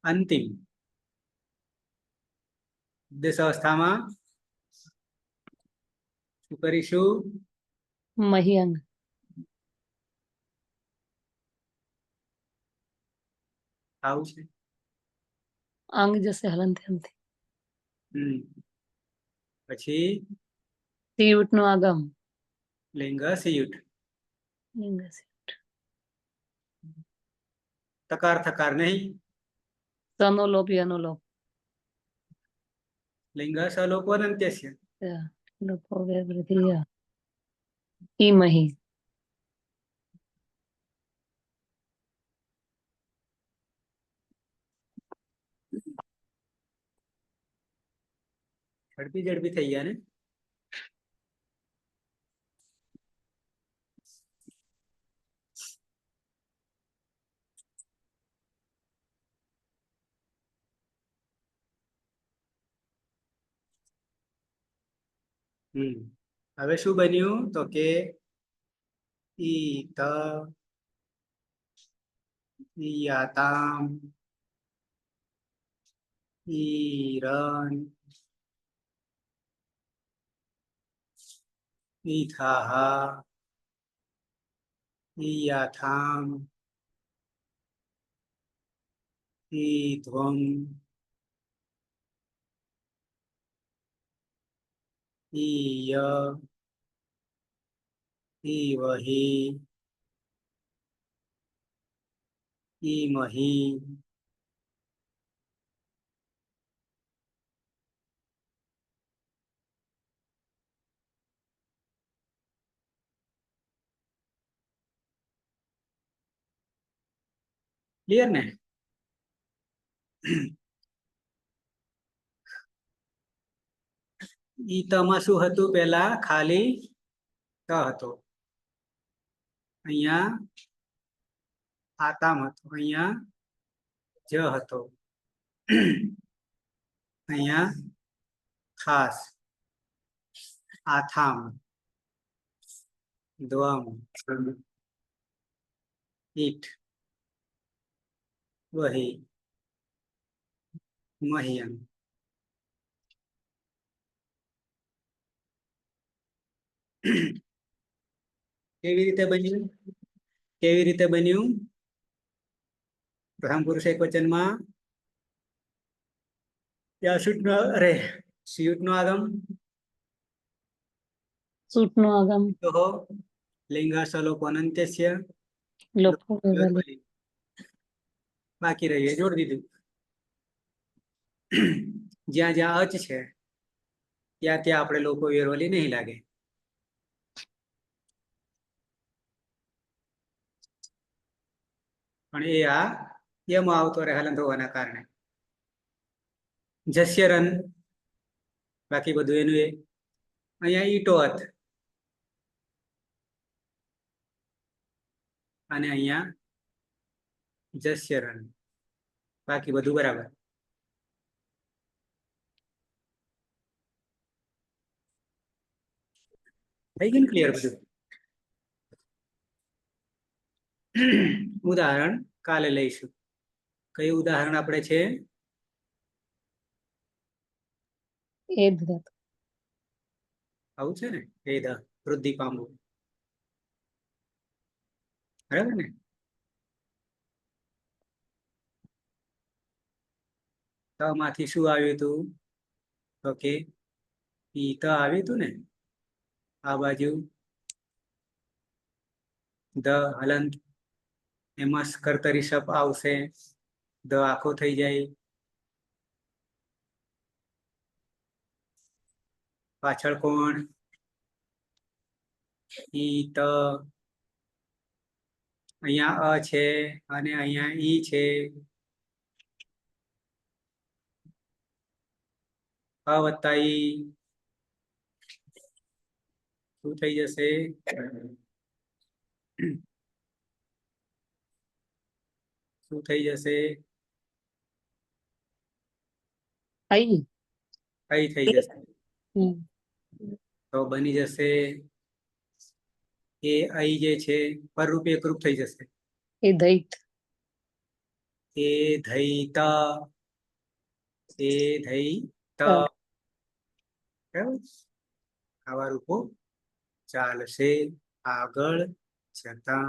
અંતિમ ઉપદેશ અવસ્થામાં શું કરીશું? મહિયંગ. આવું છે. અંગ જશે હલનથી હલનથી. પછી તિયુટ નું આગમ. લિંગ સિયુટ. લિંગ. તકાર થકાર નહીં. તનો લોપ યનો લોપ. લિંગાશાલોકો અનંત્યસ્ય. લોપો વ્યવૃદ્ધિ ય. ઈ મહી. ઝડપી ઝડપી થઈ ગયા ને? હવે શું બન્યું તો કે ઈત ઈયાતામ ઈરન ઈથાહ ઈયાથામ ઈધ્વમ ઈય ઈવહી ઈમહી. ક્લિયર ને? ઈતમાં શું હતું? પેલા ખાલી ત હતો. અહીંયા આતામ હતો. અહીંયા જ હતો. અહીંયા ખાસ આથામ દ્વમ ઈટ વહી મહિયન. કેવી રીતે બન્યું? કેવી રીતે બન્યું? પ્રથમ પુરુષ એકવચનમાં સિયુટ નો આગમ. સૂટ નું આગમ. તો લિંગાશાલોકો અનંત્યસ્ય લોપો વ્યવલી. બાકી રહ્યું એ જોડી દીધું. જ્યાં જ્યાં અચ છે ત્યાં ત્યાં આપણે લોકો વેરવલી નહીં લાગે. પણ એ આ એમાં આવતો રહે હલંત હોવાના કારણે. જસ્ય રન બાકી બધું એનું એ. અહીંયા ઈટો હત અને અહીંયા જસ્ય રન બાકી બધું બરાબર. થઈ ગયું ક્લિયર બધું. ઉદાહરણ કાલે લઈશું. કયું ઉદાહરણ આપણે છે? એધ ધાતુ. આવું છે ને વેદ વૃદ્ધિ પામવું, બરાબર ને? ત માંથી શું આવ્યું હતું? તો કે ઈ ત આવ્યું હતું ને. આ બાજુ દ હલંત, એમાં કર્તરી શપ આવશે, દ આખો થઈ જાય. પાછળ કોણ? ઈ ત. અહીંયા અ છે અને અહીંયા ઈ છે. અ વત્તા ઈ શું થઈ જશે? શું થઈ જશે? અહીં કઈ થઈ જશે? હમ. તો બની જશે એ અહીં જે છે પરરૂપ એકરૂપ થઈ જશે. એ દૈત. એ ધઈ ત, એ ધઈ ત. બરાબર? આવા રૂપો ચાલશે આગળ જતા.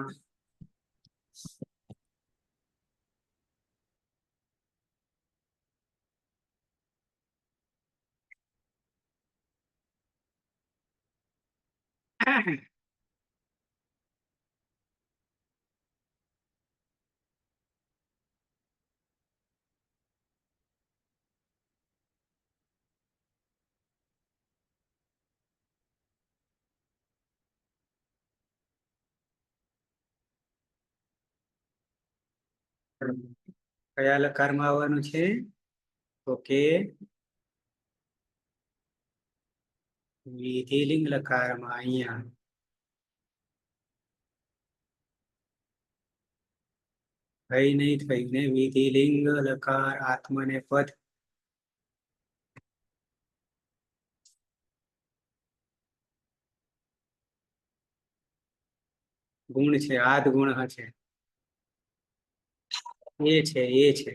કયા લકારમાં આવવાનું છે? તો કે વિધિલિંગ લકારમાં. અહીંયા થઈ નહીં થઈ ને વિધિલિંગ લકાર આત્મને પદ. ગુણ છે, આદ ગુણ છે. એ છે, એ છે.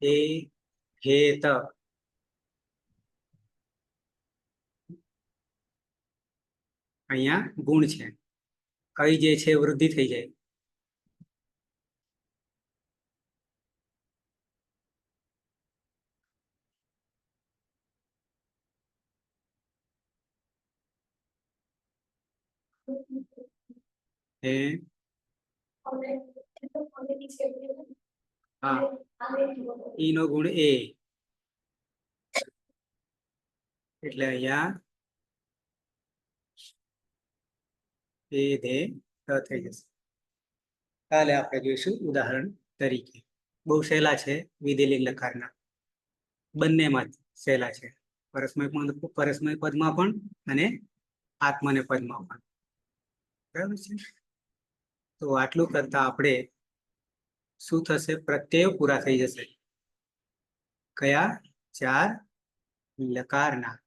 એ હેત. અહીંયા ગુણ છે. કઈ જે છે વૃદ્ધિ થઈ જાય. એ હા, ઈ નો ગુણ એ, એટલે અહીંયા એ ધે ત થઈ જશે. કાલે આપણે જોઈશું ઉદાહરણ તરીકે. બહુ સહેલા છે વિધિલિંગ લકારના, બંનેમાં સહેલા છે. પરસ્મય પદમાં પણ અને આત્મને પદમાં પણ. બરાબર છે? તો આટલું કરતા આપણે શું થશે? પ્રત્યય પૂરા થઈ જશે. કયા? 4 લકારના.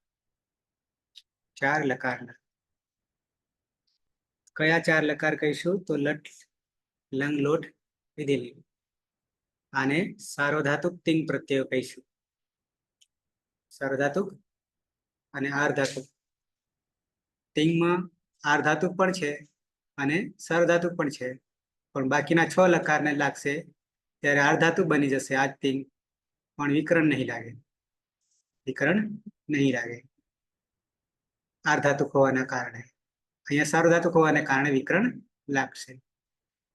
4 લકારના. કયા 4 લકાર કહીશું? તો લટ, લંગ, લોટ, વિધિલિંગ. આને સાર્વધાતુક તિંગ પ્રત્યય કહીશું. સાર્વધાતુક અને આર્ધાતુક. તિંગમાં આર્ધાતુક પણ છે અને સાર્વધાતુક પણ છે, પણ બાકીના 6 લકારને લાગશે ત્યારે આર્ધાતુક બની જશે આ તિંગ, પણ વિકરણ નહીં લાગે. વિકરણ નહીં લાગે આર્ધાતુક હોવાના કારણે. અહીંયા સાર્વધાતુક હોવાને કારણે વિકરણ લાગશે.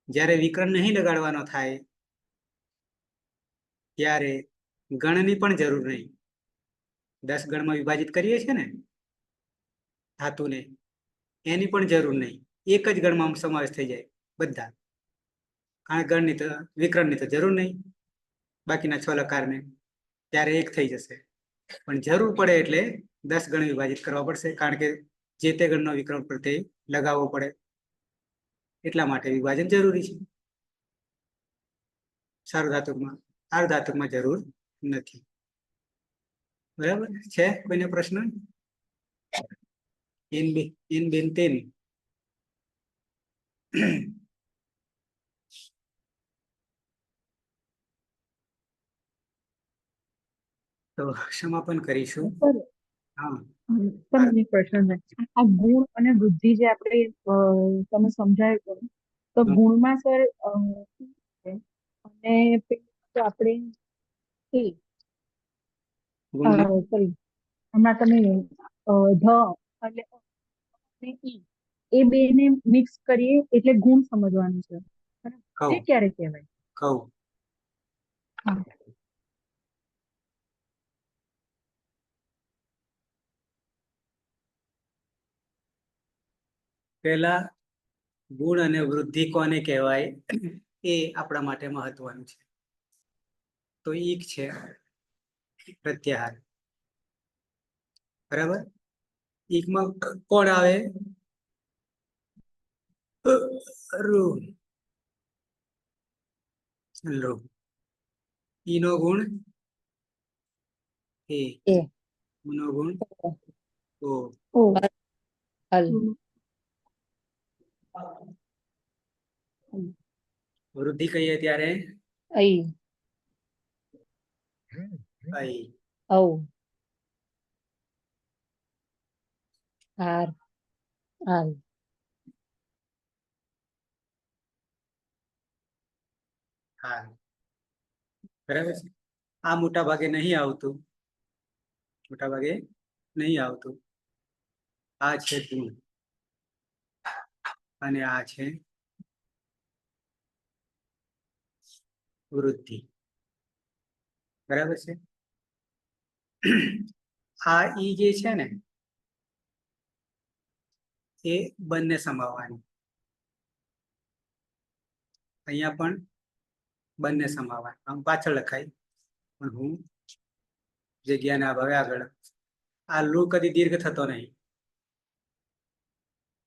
જ્યારે વિકરણ નહીં લગાડવાનો થાય ત્યારે ગણની પણ જરૂર નહીં. 10 ગણમાં વિભાજિત કરીએ છીએ ને ધાતુને, એની પણ જરૂર નહીં. એક જ ગણમાં સમાવેશ થઈ જાય બધા. કારણ ગણની તો વિકરણની તો જરૂર નહીં બાકીના 6 લકારને, ત્યારે એક થઈ જશે. પણ જરૂર પડે એટલે 10 ગણ વિભાજિત કરવા પડશે, કારણ કે જે તે ગણનો વિકરણ પ્રત્યય લગાવવો પડે. એટલા માટે વિભાજન જરૂરી છે. સાર્વધાતુકમાં જરૂર નથી. બરાબર છે? કોઈને પ્રશ્ન? ઇન બેન તેન તો સમાપન કરીશું. સર હા, સર મને પ્રશ્ન છે. આ ગુણ અને વૃદ્ધિ જે આપણે તમે સમજાવ્યું હતું, તો હમ. ગુણમાં સર અને પેલું તો આપણે ગુણમાં સોરી હમણાં તમે ધ એટલે અને ઈ એ બે ને મિક્સ કરીએ એટલે ગુણ સમજવાનું છે. અને કહું તે ક્યારે કહેવાય? કહું હા. પહેલા ગુણ અને વૃદ્ધિ કોને કહેવાય એ આપણા માટે મહત્વનું છે. તો ઈક છે પ્રત્યાહાર. બરાબર? ઈકમાં કોણ આવે? રૂ. રૂ. ઈનો ગુણ એ, એ. ઉનો ગુણ ઓ. ઓ અલ. વૃદ્ધિ કહીએ ત્યારે અઈ. અઈ. ઔ. આર. આલ. હા, બરાબર છે. આ મોટા ભાગે નહીં આવતું. મોટા ભાગે નહીં આવતું. આ છે ગુણ અને આ છે વૃદ્ધિ. બરાબર છે. આ ઈ જે છે ને એ બંને સમાવવાની. અહીંયા પણ બંને સમાવવા. આમ પાછળ લખાય પણ હું જગ્યાના અભાવે આગળ. આ લુ કદી દીર્ઘ થતો નહીં.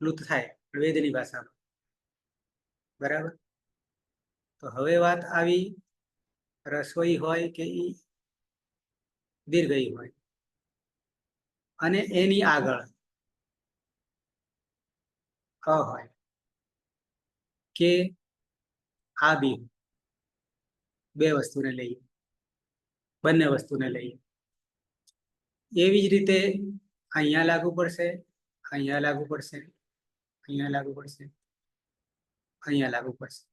લુત થાય વેદની ભાષામાં. બરાબર? તો હવે વાત આવી રસોઈ હોય કે ઈ દીર્ઘઈ હોય અને એની આગળ ક હોય કે આ બી બે વસ્તુને લઈએ, બંને વસ્તુને લઈએ. એવી જ રીતે અહીંયા લાગુ પડશે, અહીંયા લાગુ પડશે, અહીંયા લાગુ પડશે, અહીંયા લાગુ પડશે.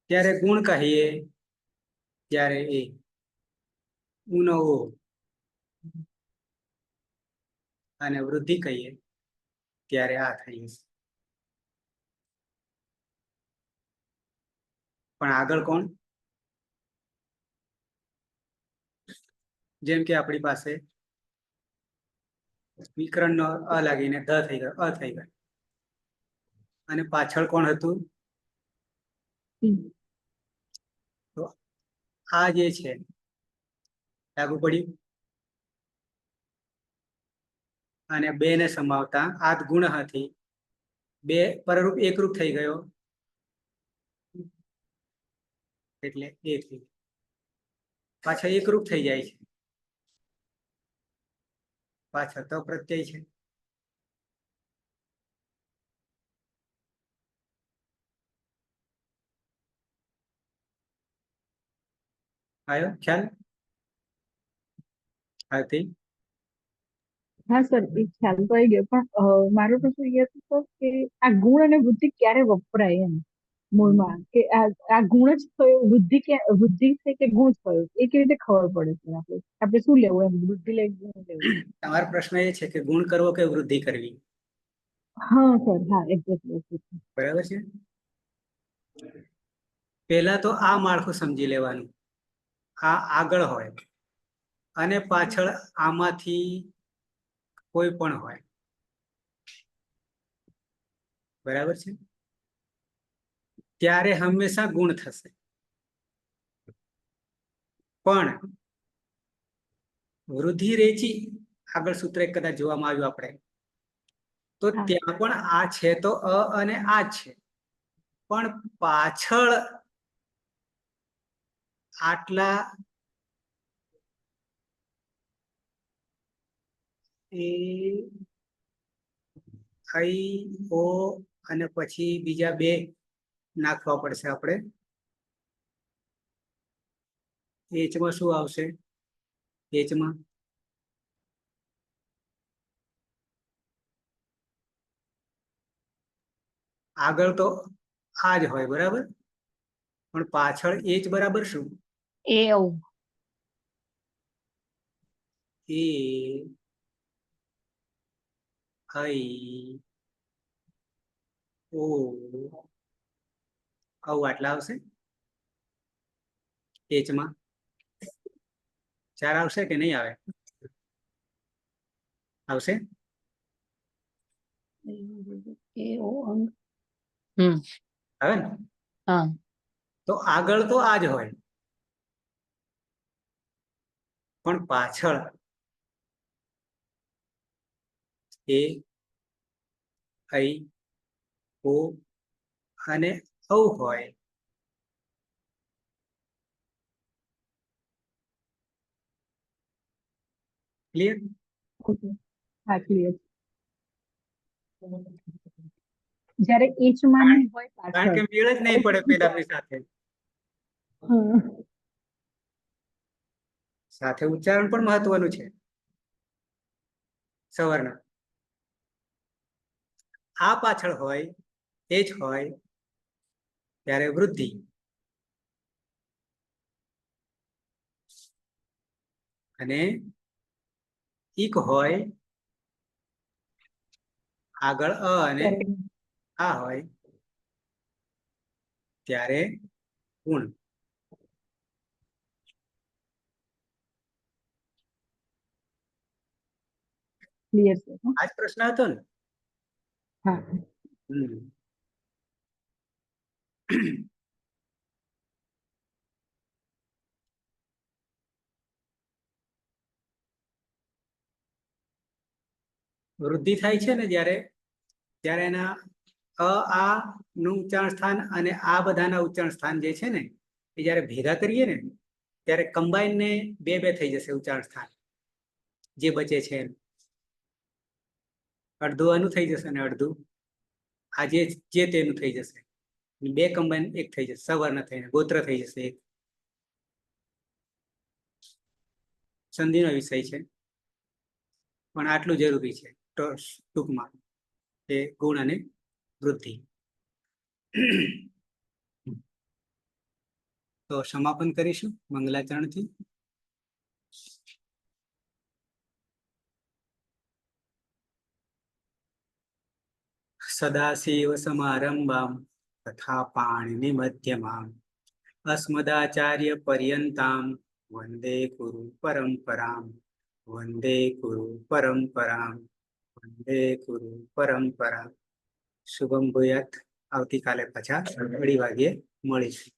ત્યારે ગુણ કહીએ ત્યારે એ ઉનો ઓ અને વૃદ્ધિ કહીએ ત્યારે આ થઈ જશે. પણ આગળ કોણ? જેમ કે આપણી પાસે વિકરણનો અ લાગીને ધ થઈ ગયો, અ થઈ ગયો. અને પાછળ કોણ હતું? તો આ જે છે લાગુ પડ્યું અને બે ને સમાવતા આ ગુણ હતી, બે પરરૂપ એકરૂપ થઈ ગયો એટલે એ થઈ પાછળ એકરૂપ થઈ જાય છે. પાછળ તો પ્રત્યય છે. આવ્યો ખ્યાલ? આવતી હા સર, એ ખ્યાલ તો આવી ગયો, પણ મારો પ્રશ્ન એ હતો કે આ ગુણ અને વૃદ્ધિ ક્યારે વપરાય એમ? મૂળમાં કે આ ગુણ જ થયો, વૃદ્ધિ થઈ કે ગુણ થયો, એ કેવી રીતે ખબર પડે છે આપણે શું લેવું એમ, વૃદ્ધિ લેવી ગુણ લેવું? તમારો પ્રશ્ન એ છે કે ગુણ કરવો કે વૃદ્ધિ કરવી, હા સર, હા એક્ઝેક્ટલી. બરાબર છે. પહેલા તો આ માળખું સમજી લેવાનું, આ આગળ હોય અને પાછળ આમાંથી કોઈ પણ હોય, બરાબર છે. ત્યારે હંમેશા ગુણ થશે, પણ વૃદ્ધિ રેચી આગળ સૂત્ર એક કદાચ જોવામાં આવ્યું આપણે, તો હા. ત્યાં પણ આ છે તો અ અને આ છે, પણ પાછળ આટલા એ આઈ ઓ અને પછી બીજા બે નાખવા પડશે આપણે. એચમાં શું આવશે? એચમાં આગળ તો આ જ હોય, બરાબર, પણ પાછળ એચ બરાબર શું? એ ઓ એ આઈ ઓ આવું આટલા આવશે એચમાં. 4 આવશે કે નહીં આવે? આવશે. એ ઓ હમ આવે ને? હા તો આગળ તો આ જ હોય, પણ પાછળ એ આઈ ઓ અને ઔ હોય. ક્લિયર? હા ક્લિયર. જ્યારે એચ માં નહીં હોય કારણ કે પાછળ. મેળ જ નહીં પડે પેલાની સાથે. હા. સાથે ઉચ્ચારણ પણ મહત્વનું છે. સવર્ણ આ પાછળ હોય, એચ હોય ત્યારે વૃદ્ધિ, અને ઈક હોય આગળ અ અને આ હોય ત્યારે ગુણ. ક્લિયર છે. આ જ પ્રશ્ન હતો ને? હા. વૃદ્ધિ થાય છે ને જ્યારે, ત્યારે એના અ આ નું ઉચ્ચારણ સ્થાન અને આ બધાના ઉચ્ચારણ સ્થાન જે છે ને, એ જ્યારે ભેગા કરીએ ને ત્યારે કમ્બાઈન ને બે બે થઈ જશે ઉચ્ચારણ સ્થાન જે બચે છે એનું. અડધું આનું થઈ જશે ને અડધું આ જે તેનું થઈ જશે. બે કમ્બાઈન એક થઈ જશે, સવર્ણ થઈને ગોત્ર થઈ જશે એક. સંધિનો વિષય છે, પણ આટલું જરૂરી છે ટૂંકમાં, કે ગુણ અને વૃદ્ધિ. તો સમાપન કરીશું મંગલાચરણથી. સદાશિવ સમારંભામ તથા પાણિનિ મધ્યમામ અસ્મદાચાર્ય પર્યંતામ વંદે ગુરુ પરંપરામ. વંદે ગુરુ પરંપરામ. વંદે ગુરુ પરંપરામ. શુભમ ભૂયાત. આવતીકાલે પાછા 2:30 વાગ્યે મળીશું.